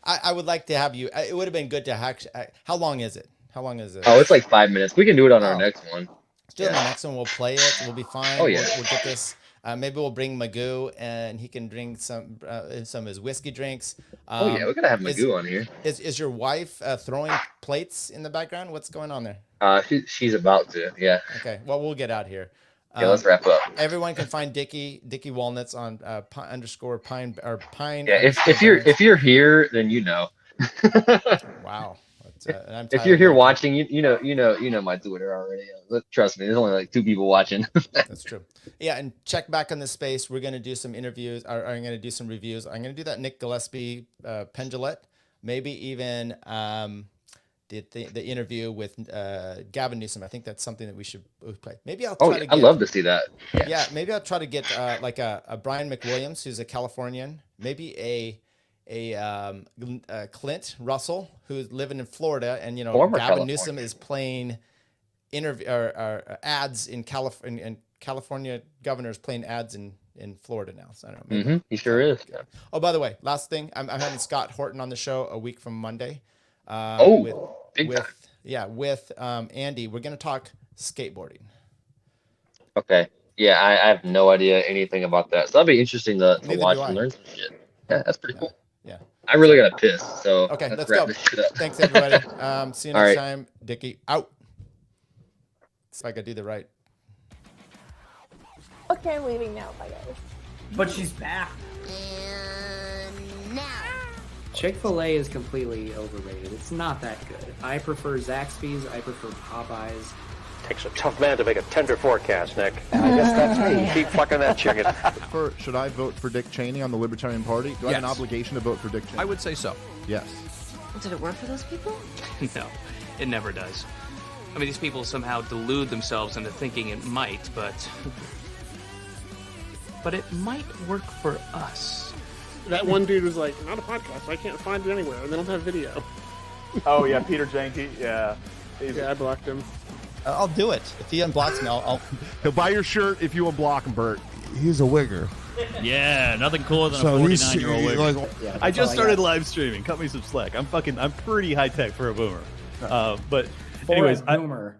I would like to have you. It would have been good to actually. How long is it? How long is it? Oh, it's like 5 minutes. We can do it on our next one. Still, the next one we'll play it. We'll be fine. Oh yeah. We'll get this. Maybe we'll bring Magoo, and he can drink some of his whiskey drinks. Oh yeah, we're gonna have Magoo on here. Is your wife throwing plates in the background? What's going on there? She's about to. Yeah. Okay. Well, we'll get out here. Yeah, let's wrap up. Everyone can find Dickie Walnuts on _Pine or Pine. Yeah, if you're here, then you know. Wow. If you're here watching, you know my Twitter already. Trust me, there's only like 2 people watching. That's true. Yeah, and check back on the space. We're gonna do some interviews. I'm gonna do some reviews. I'm gonna do that Nick Gillespie Penn Jillette, maybe even the interview with Gavin Newsom. I think that's something that we should play. Maybe I'll try to get, I'd love to see that. Yeah, maybe I'll try to get like a Brian McWilliams, who's a Californian, maybe a Clint Russell, who's living in Florida, and Gavin Newsom is playing ads in California, and California governors playing ads in Florida now. So I don't know. Mm-hmm. He sure is. Yeah. Oh, by the way, last thing, I'm having Scott Horton on the show a week from Monday. With Andy, we're gonna talk skateboarding. Okay. Yeah, I have no idea anything about that, so that'll be interesting to watch and learn some shit. Yeah, that's pretty cool. Yeah. I really gotta piss, so okay, let's go. Thanks everybody. See you next time. Dickie out. See if I could do the right. Okay, I'm leaving now. Bye guys. But she's back. And now. Chick-fil-A is completely overrated. It's not that good. I prefer Zaxby's. I prefer Popeyes. Takes a tough man to make a tender forecast, Nick. I guess that's me. Keep fucking that chicken. Should I vote for Dick Cheney on the Libertarian Party? Do I have an obligation to vote for Dick Cheney? I would say so. Yes. Did it work for those people? No, it never does. I mean, these people somehow delude themselves into thinking it might, but it might work for us. That one dude was like, not a podcast, I can't find it anywhere, and they don't have video. Oh, yeah, Peter Janke, yeah. Yeah, I blocked him. I'll do it. If he unblocks me, I'll... He'll buy your shirt if you unblock him, Bert. He's a wigger. Yeah, nothing cooler than a 49-year-old wigger. I just started live streaming. Cut me some slack. I'm pretty high tech for a boomer. But anyways, boomer.